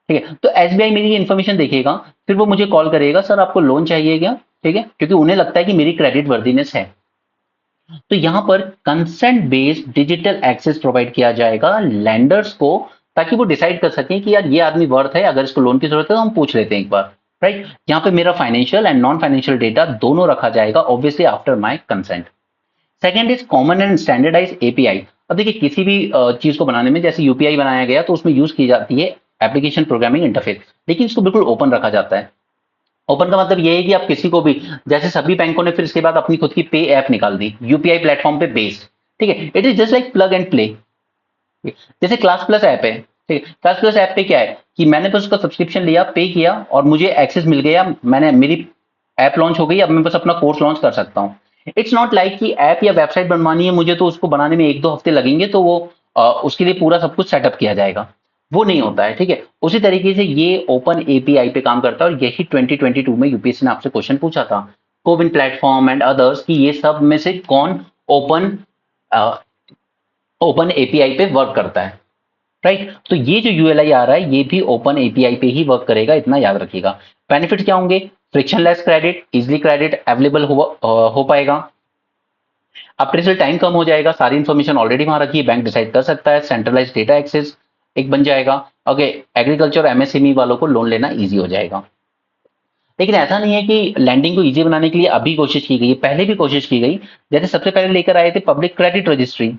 ठीक है, तो एसबीआई मेरी ये इन्फॉर्मेशन देखेगा, फिर वो मुझे कॉल करेगा, सर आपको लोन चाहिए क्या, ठीक है, क्योंकि उन्हें लगता है कि मेरी क्रेडिट वर्दीनेस है। तो यहां पर consent based digital access provide किया जाएगा लैंडर्स को, ताकि वो डिसाइड कर सकें कि यार ये आदमी वर्थ है, अगर इसको लोन की जरूरत है तो हम पूछ लेते हैं एक बार, राइट। यहां पे मेरा financial and non financial data दोनों रखा जाएगा, obviously after my consent. Second is common and standardise API. अब देखिए, किसी भी चीज को बनाने में, जैसे यूपीआई बनाया गया तो उसमें यूज की जाती है एप्लीकेशन प्रोग्रामिंग इंटरफेस, लेकिन इसको बिल्कुल ओपन रखा जाता है। ओपन का मतलब ये है कि आप किसी को भी, जैसे सभी बैंकों ने फिर इसके बाद अपनी खुद की पे ऐप निकाल दी यूपीआई प्लेटफॉर्म पे बेस्ड, ठीक है। It is just like plug and play. जैसे क्लास प्लस ऐप है, ठीक है, क्लास प्लस ऐप पे क्या है कि मैंने बस उसका सब्सक्रिप्शन लिया, पे किया और मुझे एक्सेस मिल गया, मैंने मेरी ऐप लॉन्च हो गई, अब मैं बस अपना कोर्स लॉन्च कर सकता हूँ। इट्स नॉट लाइक कि ऐप या वेबसाइट बनवानी है मुझे तो उसको बनाने में 1-2 हफ्ते लगेंगे, तो वो उसके लिए पूरा सब कुछ सेटअप किया जाएगा, वो नहीं होता है, ठीक है। उसी तरीके से ये ओपन एपीआई पे काम करता है, और यही 2022 में यूपीएससी ने आपसे क्वेश्चन पूछा था, कोविन प्लेटफॉर्म एंड अदर्स, कि ये सब में से कौन ओपन ओपन एपीआई पे वर्क करता है, राइट। तो ये जो यूएलआई आ रहा है ये भी ओपन एपीआई पे ही वर्क करेगा, इतना याद रखिएगा। बेनिफिट क्या होंगे, frictionless credit, easily credit available हो पाएगा, अप्रेजल टाइम कम हो जाएगा, सारी इन्फॉर्मेशन ऑलरेडी वहां रखी है, बैंक डिसाइड कर सकता है, सेंट्रलाइज डेटा एक्सेस एक बन जाएगा। ओके, एग्रीकल्चर एमएसएमई वालों को लोन लेना इजी हो जाएगा। लेकिन ऐसा नहीं है कि लैंडिंग को इजी बनाने के लिए अभी कोशिश की गई है, पहले भी कोशिश की गई। जैसे सबसे पहले लेकर आए थे पब्लिक क्रेडिट रजिस्ट्री।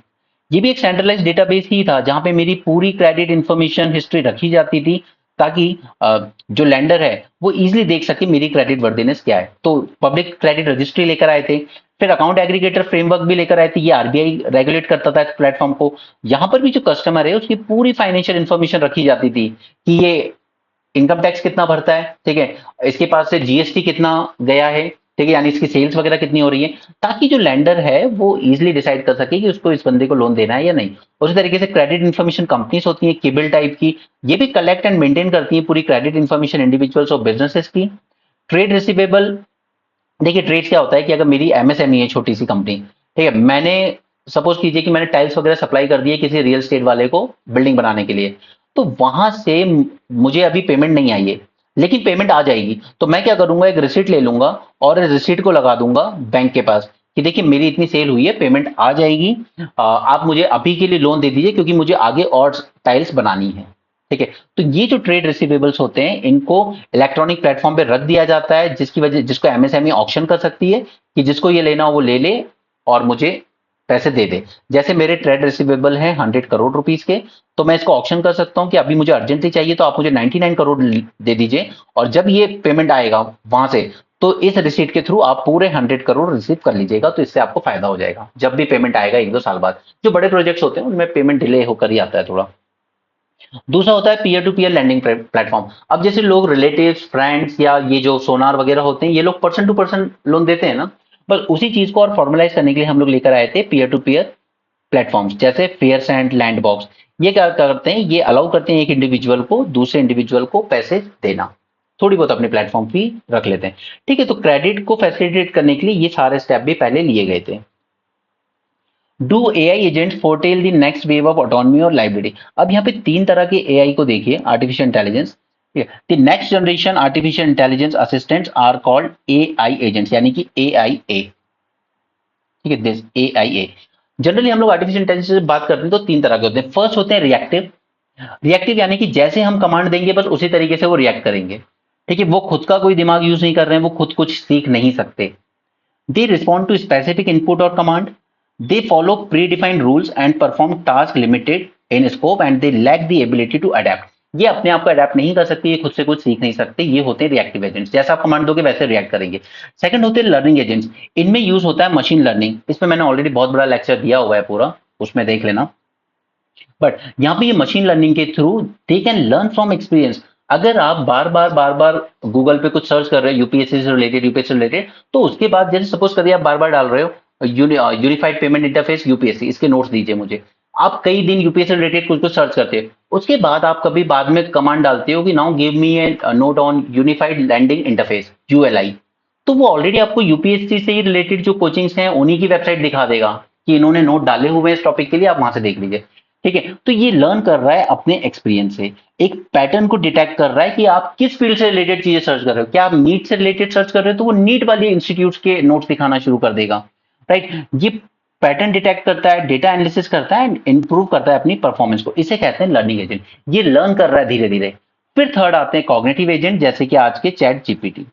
ये भी एक सेंट्रलाइज डेटाबेस ही था जहां पे मेरी पूरी क्रेडिट इंफॉर्मेशन हिस्ट्री रखी जाती थी, ताकि जो लैंडर है वो इजीली देख सके मेरी क्रेडिट वर्दीनेस क्या है। तो पब्लिक क्रेडिट रजिस्ट्री लेकर आए थे। फिर अकाउंट एग्रीगेटर फ्रेमवर्क भी लेकर आए थे, ये आरबीआई रेगुलेट करता था इस प्लेटफॉर्म को। यहाँ पर भी जो कस्टमर है उसकी पूरी फाइनेंशियल इंफॉर्मेशन रखी जाती थी कि ये इनकम टैक्स कितना भरता है, ठीक है, इसके पास से जीएसटी कितना गया है, ठीक है, यानी इसकी सेल्स वगैरह कितनी हो रही है, ताकि जो लैंडर है वो इजीली डिसाइड कर सके कि उसको इस बंदे को लोन देना है या नहीं। उसी तरीके से क्रेडिट इन्फॉर्मेशन कंपनीज होती हैं किबिल टाइप की, ये भी कलेक्ट एंड मेंटेन करती हैं पूरी क्रेडिट इन्फॉर्मेशन इंडिविजुअल्स और बिजनेसेस की। ट्रेड रिसीवेबल, देखिए ट्रेड क्या होता है कि अगर मेरी एमएसएमई है, छोटी सी कंपनी, ठीक है, मैंने सपोज कीजिए कि मैंने टाइल्स वगैरह सप्लाई कर दिए किसी रियल एस्टेट वाले को बिल्डिंग बनाने के लिए, तो वहां से मुझे अभी पेमेंट नहीं आई है, लेकिन पेमेंट आ जाएगी। तो मैं क्या करूंगा, एक रिसीट ले लूंगा और रिसीट को लगा दूंगा बैंक के पास कि देखिए मेरी इतनी सेल हुई है, पेमेंट आ जाएगी, आप मुझे अभी के लिए लोन दे दीजिए क्योंकि मुझे आगे और टाइल्स बनानी है। ठीक है, तो ये जो ट्रेड रिसीवेबल्स होते हैं इनको इलेक्ट्रॉनिक प्लेटफॉर्म पे रख दिया जाता है, जिसकी वजह जिसको एमएसएमई ऑक्शन कर सकती है कि जिसको ये लेना हो वो ले ले और मुझे पैसे दे दे। जैसे मेरे ट्रेड रिसीवेबल हैं 100 करोड़ रुपीस के, तो मैं इसको ऑक्शन कर सकता हूं कि अभी मुझे अर्जेंटली चाहिए तो आप मुझे 99 करोड़ दे दीजिए, और जब ये पेमेंट आएगा वहां से तो इस रिसीट के थ्रू आप पूरे 100 करोड़ रिसीव कर लीजिएगा, तो इससे आपको फायदा हो जाएगा जब भी पेमेंट आएगा 1-2 साल बाद। जो बड़े प्रोजेक्ट्स होते हैं उनमें पेमेंट डिले होकर ही आता है थोड़ा। दूसरा होता है peer to peer lending platform. अब जैसे लोग रिलेटिव्स, फ्रेंड्स या ये जो सोनार वगैरह होते हैं, ये लोग पर्सन टू पर्सन लोन देते हैं ना, बस उसी चीज को और फॉर्मलाइज करने के लिए हम लोग लेकर आए थे पीयर टू पीयर प्लेटफॉर्म्स, जैसे फेयर एंड लैंड बॉक्स। ये क्या करते हैं, ये अलाउ करते हैं एक इंडिविजुअल को दूसरे इंडिविजुअल को पैसे देना, थोड़ी बहुत अपने प्लेटफॉर्म फी रख लेते हैं। ठीक है, तो क्रेडिट को फैसिलिटेट करने के लिए ये सारे स्टेप भी पहले लिए गए थे। Do AI agents foretell the next wave of autonomy और लाइबिलिटी। अब यहाँ पे तीन तरह के एआई को देखिए, artificial intelligence. The next generation artificial intelligence assistants are called AI agents, यानी कि एआईए। ठीक है, दिस एआईए। जनरली हम लोग आर्टिफिशियल इंटेलिजेंस से बात करते हैं तो तीन तरह के होते हैं। फर्स्ट होते हैं रिएक्टिव। रिएक्टिव यानी कि जैसे हम कमांड देंगे बस उसी तरीके से वो रिएक्ट करेंगे। ठीक है, वो खुद का कोई दिमाग यूज नहीं कर रहे हैं, वो खुद कुछ सीख नहीं सकते। They respond to specific input और command. They follow predefined rules and perform tasks limited in scope and they lack the ability to adapt. ये अपने आप को अडेप्ट नहीं कर सकते, ये खुद से कुछ सीख नहीं सकते, ये होते हैं रिएक्टिव एजेंट्स, जैसा आप कमांड दोगे वैसे रिएक्ट करेंगे। सेकंड होते हैं लर्निंग एजेंट्स। इनमें यूज होता है मशीन लर्निंग, इसमें मैंने ऑलरेडी बहुत बड़ा लेक्चर दिया हुआ है पूरा, उसमें देख लेना। बट यहाँ पे ये मशीन लर्निंग के through they can learn from experience. अगर आप बार बार गूगल पे कुछ सर्च कर रहे हो यूपीएससी से रिलेटेड, यूपीएससी से रिलेटेड, तो उसके बाद जैसे सपोज करिए आप बार बार डाल रहे हो यूनिफाइड पेमेंट इंटरफेस यूपीएससी, इसके नोट्स दीजिए मुझे। आप कई दिन यूपीएससी रिलेटेड कुछ कुछ सर्च करते हो, उसके बाद आप कभी बाद में कमांड डालते हो कि now give me a note on unified lending interface ULI, तो वो ऑलरेडी आपको यूपीएससी से ही रिलेटेड जो कोचिंग्स हैं उन्हीं की वेबसाइट दिखा देगा कि इन्होंने नोट डाले हुए हैं इस टॉपिक के लिए, आप वहां से देख लीजिए। ठीक है, तो ये लर्न कर रहा है अपने एक्सपीरियंस से, एक पैटर्न को डिटेक्ट कर रहा है कि आप किस फील्ड से रिलेटेड चीजें सर्च कर रहे हो। क्या आप नीट से रिलेटेड सर्च कर रहे हो तो वो नीट वाले इंस्टीट्यूट के नोट्स दिखाना शुरू कर देगा। राइट, ये पैटर्न डिटेक्ट करता है, डेटा एनालिसिस करता है एंड इंप्रूव करता है अपनी परफॉर्मेंस को, इसे कहते हैं लर्निंग एजेंट। ये लर्न कर रहा है धीरे धीरे। फिर थर्ड आते हैं कॉग्निटिव एजेंट, जैसे कि आज के चैट जीपीटी।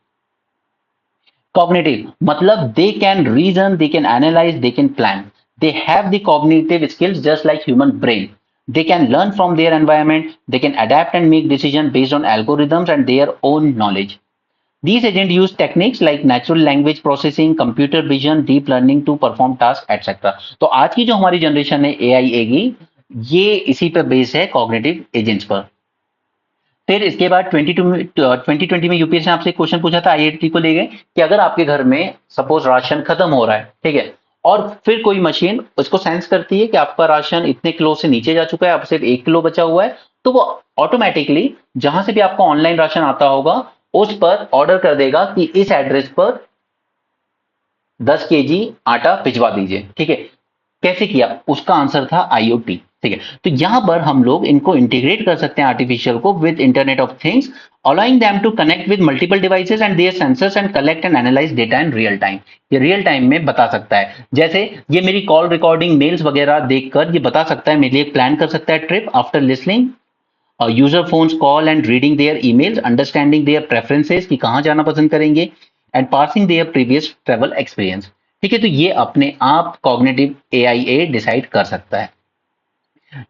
कॉग्निटिव मतलब they can reason, they can analyse, they can plan, they have the cognitive skills just like human brain. They can learn from their environment, they can adapt and make decisions based on algorithms and their own knowledge. These agents use techniques like natural language processing, computer vision, deep learning to perform tasks etc. तो आज की जो हमारी generation है AI की, ये इसी पे बेस है कॉग्निटिव एजेंट्स पर। फिर इसके बाद 2020 में यूपीएससी ने आपसे एक क्वेश्चन पूछा था, आईआईटी को ले गए कि अगर आपके घर में सपोज राशन खत्म हो रहा है, ठीक है, और फिर कोई मशीन उसको सेंस करती है कि आपका राशन इतने किलो से नीचे जा चुका है, अब सिर्फ 1 किलो बचा हुआ है, तो वो ऑटोमेटिकली जहां से भी आपका ऑनलाइन राशन आता होगा उस पर ऑर्डर कर देगा कि इस एड्रेस पर 10 केजी आटा भिजवा दीजिए। ठीक है, कैसे किया, उसका आंसर था आईओटी। ठीक है, तो यहां पर हम लोग इनको इंटीग्रेट कर सकते हैं आर्टिफिशियल को with internet of things, allowing them to connect with multiple devices and their sensors and collect and analyze data in real time। ये रियल टाइम में बता सकता है, जैसे ये मेरी कॉल रिकॉर्डिंग मेल्स वगैरह देखकर ये बता सकता है, मेरे लिए प्लान कर सकता है trip after listening user phones call and reading there emails, understanding their preferences कि कहाँ जाना पसंद करेंगे, and passing there previous travel experience. ठीक है, तो ये अपने आप कॉग्निटिव एआईए डिसाइड कर सकता है।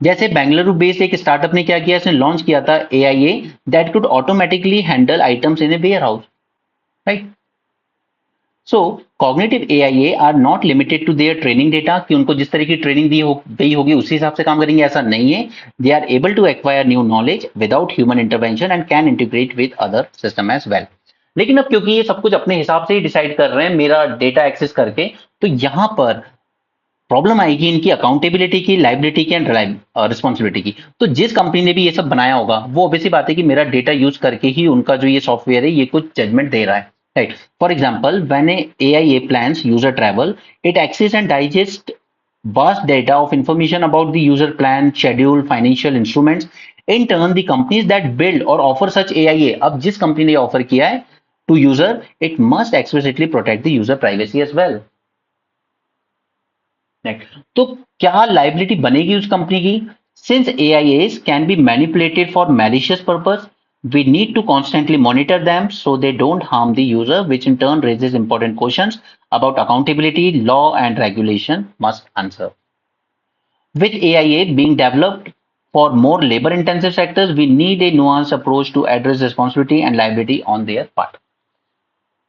जैसे बेंगलुरु बेस्ड एक स्टार्टअप ने क्या किया, इसने लॉन्च किया था AIA that could automatically handle items in a warehouse, right. So cognitive AIA are not limited to their training data, कि उनको जिस तरह की ट्रेनिंग दी गई होगी उसी हिसाब से काम करेंगे, ऐसा नहीं है। They are able to acquire new knowledge without human intervention and can integrate with other system as well. लेकिन अब क्योंकि ये सब कुछ अपने हिसाब से ही डिसाइड कर रहे हैं मेरा डेटा एक्सेस करके, तो यहां पर प्रॉब्लम आएगी इनकी अकाउंटेबिलिटी की, लाइबिलिटी की एंड रिस्पॉन्सिबिलिटी की। तो जिस कंपनी ने भी ये सब बनाया होगा वो ऑब्वियसली बात है कि मेरा डेटा यूज करके ही उनका जो ये सॉफ्टवेयर है ये कुछ जजमेंट दे रहा है, right. For example when AIA plans user travel, it access and digest vast data of information about the user plan, schedule, financial instruments. In turn, the companies that build or offer such AIA, अब जिस company ने offer किया है to user, it must explicitly protect the user privacy as well. तो क्या liability बनेगी उस company की? Since AIAs can be manipulated for malicious purpose, we need to constantly monitor them so they don't harm the user, which in turn raises important questions about accountability, law and regulation must answer. With AIA being developed for more labor intensive sectors, we need a nuanced approach to address responsibility and liability on their part.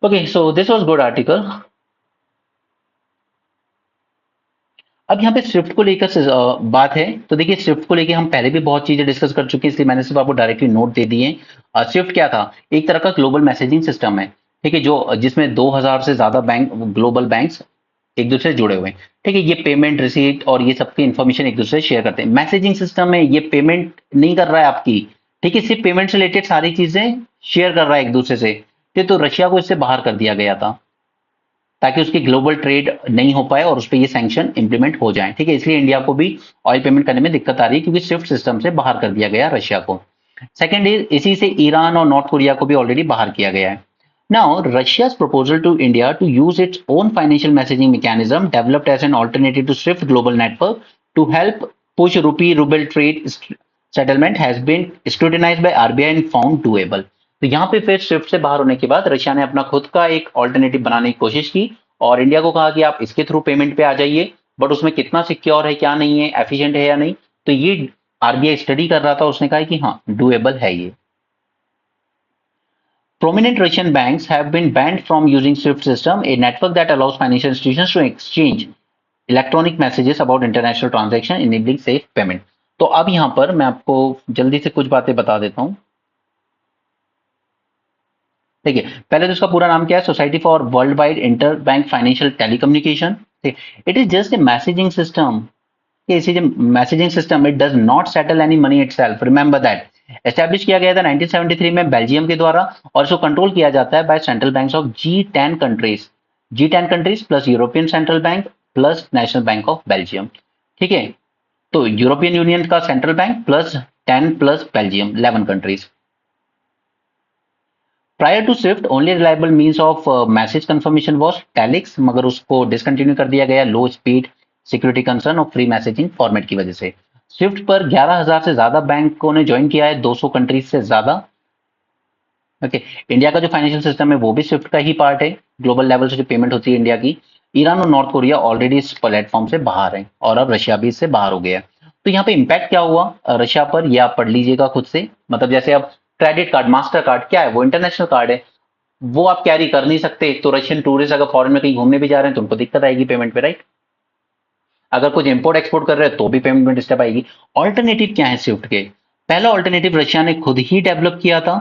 Okay, so this was good article. अब यहाँ पे Swift को लेकर बात है, तो देखिए Swift को लेकर हम पहले भी बहुत चीजें डिस्कस कर चुके हैं, इसलिए मैंने सिर्फ आपको डायरेक्टली नोट दे दिए। स्विफ्ट क्या था? एक तरह का ग्लोबल मैसेजिंग सिस्टम है, ठीक है, जो जिसमें 2000 से ज्यादा बैंक, ग्लोबल बैंक्स एक दूसरे से जुड़े हुए हैं, ठीक है। ये पेमेंट, रिसीट और ये सबकी इन्फॉर्मेशन एक दूसरे से शेयर करते हैं। मैसेजिंग सिस्टम में ये पेमेंट नहीं कर रहा है आपकी, ठीक है, सिर्फ पेमेंट से रिलेटेड सारी चीजें शेयर कर रहा है एक दूसरे से। तो रशिया को इससे बाहर कर दिया गया था ताकि उसकी ग्लोबल ट्रेड नहीं हो पाए और उस पर ये सैंक्शन इंप्लीमेंट हो जाए, ठीक है। इसलिए इंडिया को भी ऑयल पेमेंट करने में दिक्कत आ रही है क्योंकि स्विफ्ट सिस्टम से बाहर कर दिया गया रशिया को। सेकेंड इज, इसी से ईरान और नॉर्थ कोरिया को भी ऑलरेडी बाहर किया गया है। Now Russia's proposal to India to use its own financial messaging mechanism developed as an alternative to SWIFT global network to help push rupee ruble trade settlement has been scrutinized by RBI and found doable। तो यहाँ पे फिर Swift से बाहर होने के बाद Russia ने अपना खुद का एक ऑल्टरनेटिव बनाने की कोशिश की और इंडिया को कहा कि आप इसके थ्रू पेमेंट पे आ जाइए, बट उसमें कितना सिक्योर है, क्या नहीं है, एफिशिएंट है या नहीं, तो ये आरबीआई स्टडी कर रहा था, उसने कहा कि हाँ डूएबल है ये। Prominent Russian banks have been banned from using SWIFT system, a network that allows financial institutions to exchange electronic messages about international transaction, enabling safe payment। तो अब यहां पर मैं आपको जल्दी से कुछ बातें बता देता हूं। ठीक है, पहले तो इसका पूरा नाम क्या है? Society for world wide inter bank financial telecommunication. It is just a messaging system. Is a messaging system, it does not settle any money itself, remember that. Establish किया गया था 1973 में बेल्जियम के द्वारा और इसको कंट्रोल किया जाता है by central banks of G10 countries, G10 countries plus European central bank plus national bank of Belgium. ठीक है, तो यूरोपियन यूनियन का central bank plus 10 plus Belgium, 11 countries. Prior to SWIFT only reliable means of message confirmation was telex, मगर उसको discontinue कर दिया गया low speed security concern और फ्री मैसेजिंग फॉर्मेट की वजह से। स्विफ्ट पर 11,000 से ज्यादा बैंकों ने ज्वाइन किया है, 200 कंट्रीज से ज्यादा। ओके, इंडिया का जो फाइनेंशियल सिस्टम है वो भी स्विफ्ट का ही पार्ट है, ग्लोबल लेवल से जो पेमेंट होती है इंडिया की। ईरान और नॉर्थ कोरिया ऑलरेडी इस प्लेटफॉर्म से बाहर है और अब रशिया भी इससे बाहर हो गया। तो यहाँ पे इंपैक्ट क्या हुआ रशिया पर, ये आप पढ़ लीजिएगा खुद से। मतलब जैसे अब क्रेडिट कार्ड, मास्टर कार्ड क्या है? वो इंटरनेशनल कार्ड है, वो आप कैरी कर नहीं सकते, तो रशियन टूरिस्ट अगर फॉरेन में कहीं घूमने भी जा रहे हैं तो उनको दिक्कत आएगी पेमेंट पे, राइट। अगर कुछ इंपोर्ट एक्सपोर्ट कर रहे हैं तो भी पेमेंट में डिस्टर्ब आएगी। ऑल्टरनेटिव क्या है स्विफ्ट के? पहला ऑल्टरनेटिव रशिया ने खुद ही डेवलप किया था।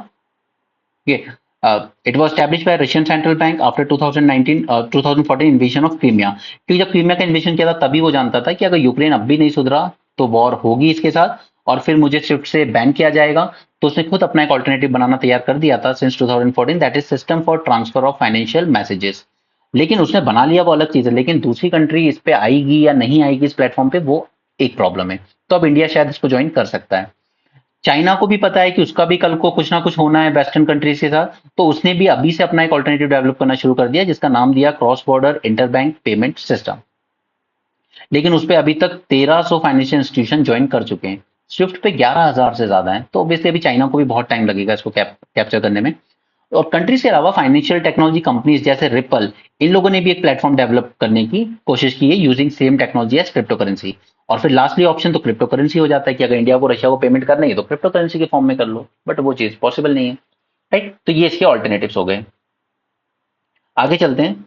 It was established bye Russian central bank after 2014 invasion of Crimea. क्योंकि जब क्रीमिया का इन्वेजन किया था तभी वो जानता था कि अगर यूक्रेन अब भी नहीं सुधरा तो वॉर होगी इसके साथ और फिर मुझे स्विफ्ट से बैन किया जाएगा। तो उसने खुद अपना एक ऑल्टरनेटिव बनाना तैयार कर दिया था since 2014, that is system for transfer of financial messages. लेकिन उसने बना लिया वो अलग चीज है, लेकिन दूसरी कंट्री इस पे आएगी या नहीं आएगी इस प्लेटफॉर्म पे वो एक प्रॉब्लम है। तो अब इंडिया शायद इसको ज्वाइन कर सकता है। चाइना को भी पता है कि उसका भी कल को कुछ ना कुछ होना है वेस्टर्न कंट्रीज के साथ, तो उसने भी अभी से अपना एक ऑल्टरनेटिव डेवलप करना शुरू कर दिया जिसका नाम दिया cross border interbank payment system. लेकिन उस पे अभी तक 1300 फाइनेंशियल इंस्टीट्यूशन ज्वाइन कर चुके हैं। स्विफ्ट पे 11,000 से ज्यादा है, तो ऑब्वियसली अभी चाइना को भी बहुत टाइम लगेगा इसको कैप्चर करने में। और कंट्रीज के अलावा फाइनेंशियल टेक्नोलॉजी कंपनीज जैसे रिपल, इन लोगों ने भी एक प्लेटफॉर्म डेवलप करने की कोशिश की है using same technology as crypto currency. और फिर लास्टली ऑप्शन तो क्रिप्टो करेंसी हो जाता है कि अगर इंडिया को रशिया को पेमेंट करनी है तो क्रिप्टो करेंसी के फॉर्म में कर लो, बट वो चीज पॉसिबल नहीं है। राइट, तो ये इसके ऑल्टरनेटिव्स हो गए। आगे चलते हैं।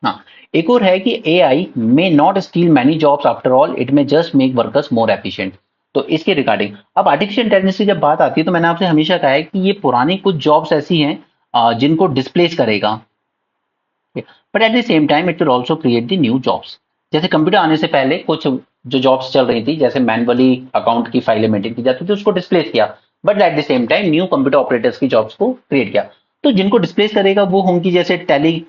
हाँ, एक और है कि AI may not steel many jobs after all, it may just make workers more efficient. तो इसके रिगार्डिंग अब आर्टिफिशियल इंटेलिजेंस की जब बात आती है तो मैंने आपसे हमेशा कहा है कि ये पुरानी कुछ जॉब्स ऐसी हैं जिनको डिस्प्लेस करेगा, but at the same time it will also create the new jobs. जैसे कंप्यूटर आने से पहले कुछ जो जॉब्स चल रही थी, जैसे मैनुअली अकाउंट की फाइलें मेंटेन की जाती थी, उसको डिस्प्लेस किया, but at the same time new computer operators की जॉब्स को क्रिएट किया। तो जिनको डिस्प्लेस करेगा वो होंगी जैसे टैली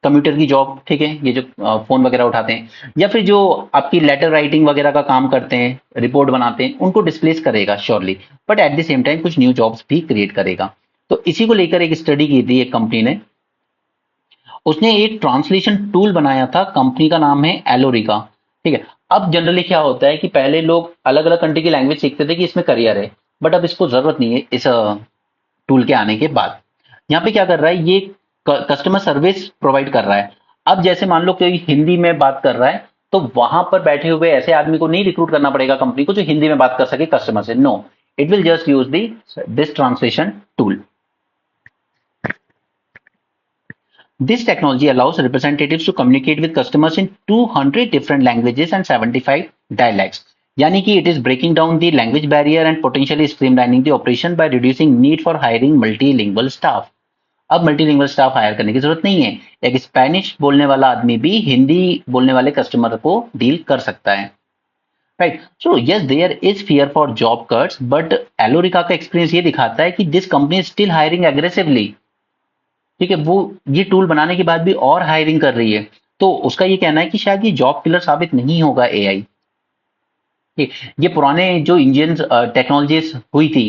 कंप्यूटर की जॉब, ठीक है, ये जो फोन वगैरह उठाते हैं, या फिर जो आपकी लेटर राइटिंग वगैरह का काम करते हैं, रिपोर्ट बनाते हैं, उनको डिस्प्लेस करेगा surely, but at the same time कुछ न्यू जॉब्स भी क्रिएट करेगा। तो इसी को लेकर एक स्टडी की थी एक कंपनी ने, उसने एक ट्रांसलेशन टूल बनाया था, कंपनी का नाम है एलोरिका। ठीक है, अब जनरली क्या होता है कि पहले लोग अलग अलग कंट्री की लैंग्वेज सीखते थे कि इसमें करियर है, बट अब इसको जरूरत नहीं है इस टूल के आने के बाद। यहाँ पे क्या कर रहा है, ये कस्टमर सर्विस प्रोवाइड कर रहा है। अब जैसे मान लो कोई हिंदी में बात कर रहा है, तो वहां पर बैठे हुए ऐसे आदमी को नहीं रिक्रूट करना पड़ेगा कंपनी को जो हिंदी में बात कर सके कस्टमर से। No, it will just use this translation tool. This technology allows representatives to communicate with customers in 200 different languages and 75 dialects. यानी कि it is breaking down the language barrier and potentially streamlining the operation by reducing need for hiring multilingual staff. अब multilingual staff higher करने की जरूरत नहीं है, एक Spanish बोलने वाला आदमी भी हिंदी बोलने वाले कस्टमर को डील कर सकता है। Right, so yes there is fear for job cuts, but Alorica का एक्सपीरियंस ये दिखाता है कि this company is still hiring aggressively. ठीक है, वो ये टूल बनाने के बाद भी और हायरिंग कर रही है, तो उसका ये कहना है कि शायद ये जॉब किलर साबित नहीं होगा एआई। ये पुराने जो इंजन टेक्नोलॉजीज हुई थी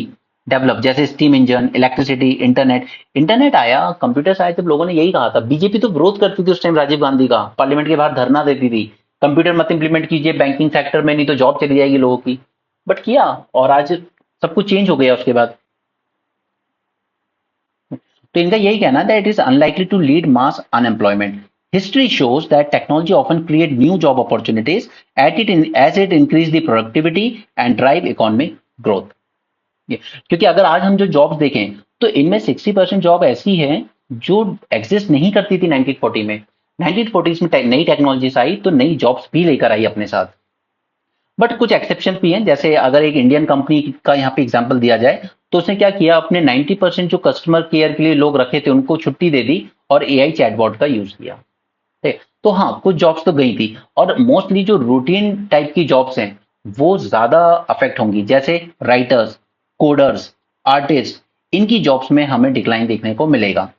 डेवलप, जैसे steam engine, electricity, internet, internet आया, कंप्यूटर्स आए, जब लोगों ने यही कहा था, बीजेपी तो विरोध करती थी उस टाइम राजीव गांधी का, पार्लियामेंट के बाहर धरना देती थी, कंप्यूटर मत इंप्लीमेंट कीजिए बैंकिंग सेक्टर में, नहीं तो जॉब चली जाएगी लोगों की। बट किया, और आज सब कुछ चेंज हो गया उसके बाद। तो इनका यही कहना है that it is unlikely to lead mass unemployment. History shows that technology often create new job opportunities as it increase the productivity and drive economic growth. क्योंकि अगर आज हम जो जॉब्स देखें तो इनमें 60% जॉब ऐसी है जो एग्जिस्ट नहीं करती थी 1940 में। 1940s में नई टेक्नोलॉजीज आई तो नई जॉब्स भी लेकर आई अपने साथ, बट कुछ एक्सेप्शन भी हैं। जैसे अगर एक इंडियन कंपनी का यहाँ पे एग्जांपल दिया जाए तो उसने क्या किया, अपने 90% जो कस्टमर केयर के लिए लोग रखे थे उनको छुट्टी दे दी और एआई चैटबॉट का यूज किया। ठीक, तो हाँ, कुछ जॉब्स तो गई थी, और मोस्टली जो रूटीन टाइप की जॉब्स हैं वो ज्यादा अफेक्ट होंगी, जैसे राइटर्स, कोडर्स, आर्टिस्ट, इनकी जॉब्स में हमें डिक्लाइन देखने को मिलेगा।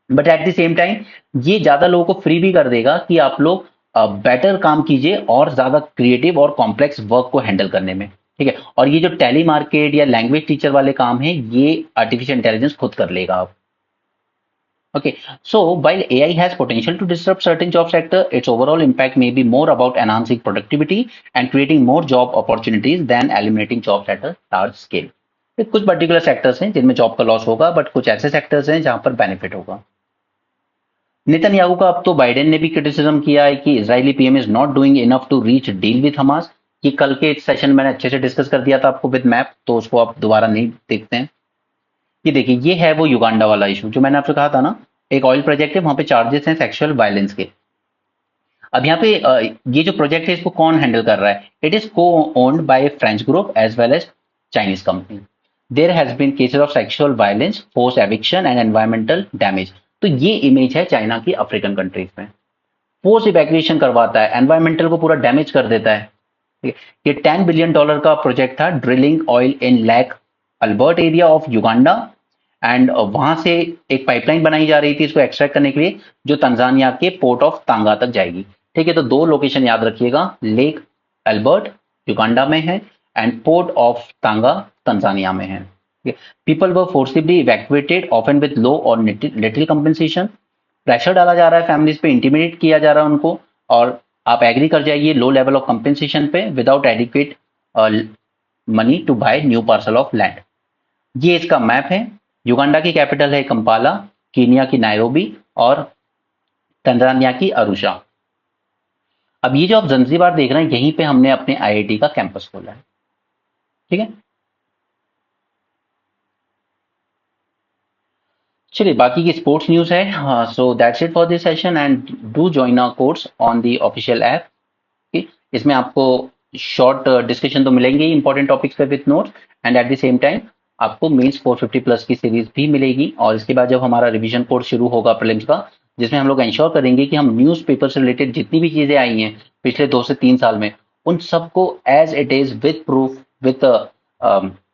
But at the same time ये ज्यादा लोगों को फ्री भी कर देगा कि आप लोग बेटर काम कीजिए और ज्यादा क्रिएटिव और कॉम्प्लेक्स वर्क को हैंडल करने में। ठीक है, और ये जो टेली मार्केट या लैंग्वेज टीचर वाले काम है ये आर्टिफिशियल इंटेलिजेंस खुद कर लेगा आप। Okay, so while AI has potential to disrupt certain job sector, its overall impact may be more about enhancing productivity and creating more job opportunities than eliminating jobs at a large scale. कुछ particular sectors हैं जिनमें job का loss होगा, but कुछ ऐसे sectors हैं जहां पर बेनिफिट होगा। नेतन्याहू का अब तो बाइडेन ने भी क्रिटिसिज्म किया है कि Israeli PM is not doing enough to reach deal with Hamas. ये कल के सेशन मैंने अच्छे से डिस्कस कर दिया था आपको विद मैप, तो उसको आप दोबारा नहीं देखते हैं। ये देखिए, ये है वो युगांडा वाला इशू जो मैंने आपसे कहा था ना, एक ऑयल प्रोजेक्ट है, वहां पे चार्जेस हैं सेक्सुअल वायलेंस के। अब यहाँ पे ये जो प्रोजेक्ट है इसको कौन हैंडल कर रहा है, it is co-owned by French group as well as Chinese company. There has been cases of sexual violence, force eviction and environmental damage. तो ये इमेज है चाइना की अफ्रीकन कंट्रीज में, फोर्स इवैक्यूएशन करवाता है, एनवायरमेंटल को पूरा damage कर देता है। ये $10 बिलियन का प्रोजेक्ट था, drilling oil in lake Albert area of Uganda, and वहां से एक पाइपलाइन बनाई जा रही थी इसको एक्सट्रैक्ट करने के लिए, जो तंजानिया के पोर्ट ऑफ तांगा तक जाएगी। ठीक है, तो 2 लोकेशन याद रखिएगा, लेक एल्बर्ट युगांडा में है एंड पोर्ट ऑफ तांगा तंजानिया में है। People were forcibly evacuated often with low और लिटिल कंपनसेशन। प्रेशर डाला जा रहा है फैमिलीज पे, इंटिमिडेट किया जा रहा है उनको, और आप एग्री कर जाइए लो लेवल ऑफ कंपनसेशन पे without adequate money to buy new parcel of land. ये इसका मैप है। युगांडा की कैपिटल है कंपाला, कीनिया की नायरोबी और तंजानिया की अरुषा। अब ये जो आप जंजीबार देख रहे हैं, यहीं पे हमने अपने आईआईटी का कैंपस खोला है। ठीक है, चलिए बाकी की स्पोर्ट्स न्यूज है। So that's it for this session and do join our course on the official app. इसमें आपको शॉर्ट डिस्कशन तो मिलेंगे इंपॉर्टेंट टॉपिक्स पे with notes, and at the same time आपको मीन्स 450 प्लस की सीरीज भी मिलेगी। और इसके बाद जब हमारा रिवीजन कोर्स शुरू होगा प्रीलिम्स का, जिसमें हम लोग इंश्योर करेंगे कि हम न्यूज़पेपर से रिलेटेड जितनी भी चीजें आई हैं पिछले 2 से 3 साल में, उन सबको as it is with proof with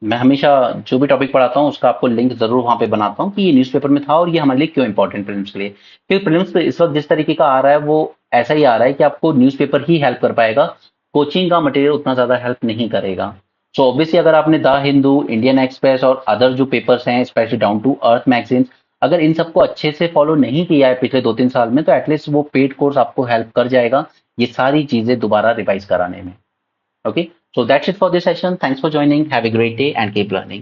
मैं हमेशा जो भी टॉपिक पढ़ाता हूँ उसका आपको लिंक जरूर वहां पे बनाता हूँ कि ये न्यूज़पेपर में था और ये हमारे लिए क्यों इंपॉर्टेंट प्रीलिम्स के लिए। क्योंकि प्रीलिम्स पे इस वक्त जिस तरीके का आ रहा है वो ऐसा ही आ रहा है कि आपको न्यूज़पेपर ही हेल्प कर पाएगा, कोचिंग का मटेरियल उतना ज्यादा हेल्प नहीं करेगा। सो ऑब्वियसली अगर आपने द हिंदू, इंडियन एक्सप्रेस और अदर जो पेपर्स हैं specially down to earth magazines, अगर इन सबको अच्छे से फॉलो नहीं किया है पिछले 2-3 साल में, तो एटलीस्ट वो पेड कोर्स आपको हेल्प कर जाएगा ये सारी चीजें दोबारा रिवाइज कराने में। Okay, so that's it for this session. Thanks for joining. Have a great day and keep learning.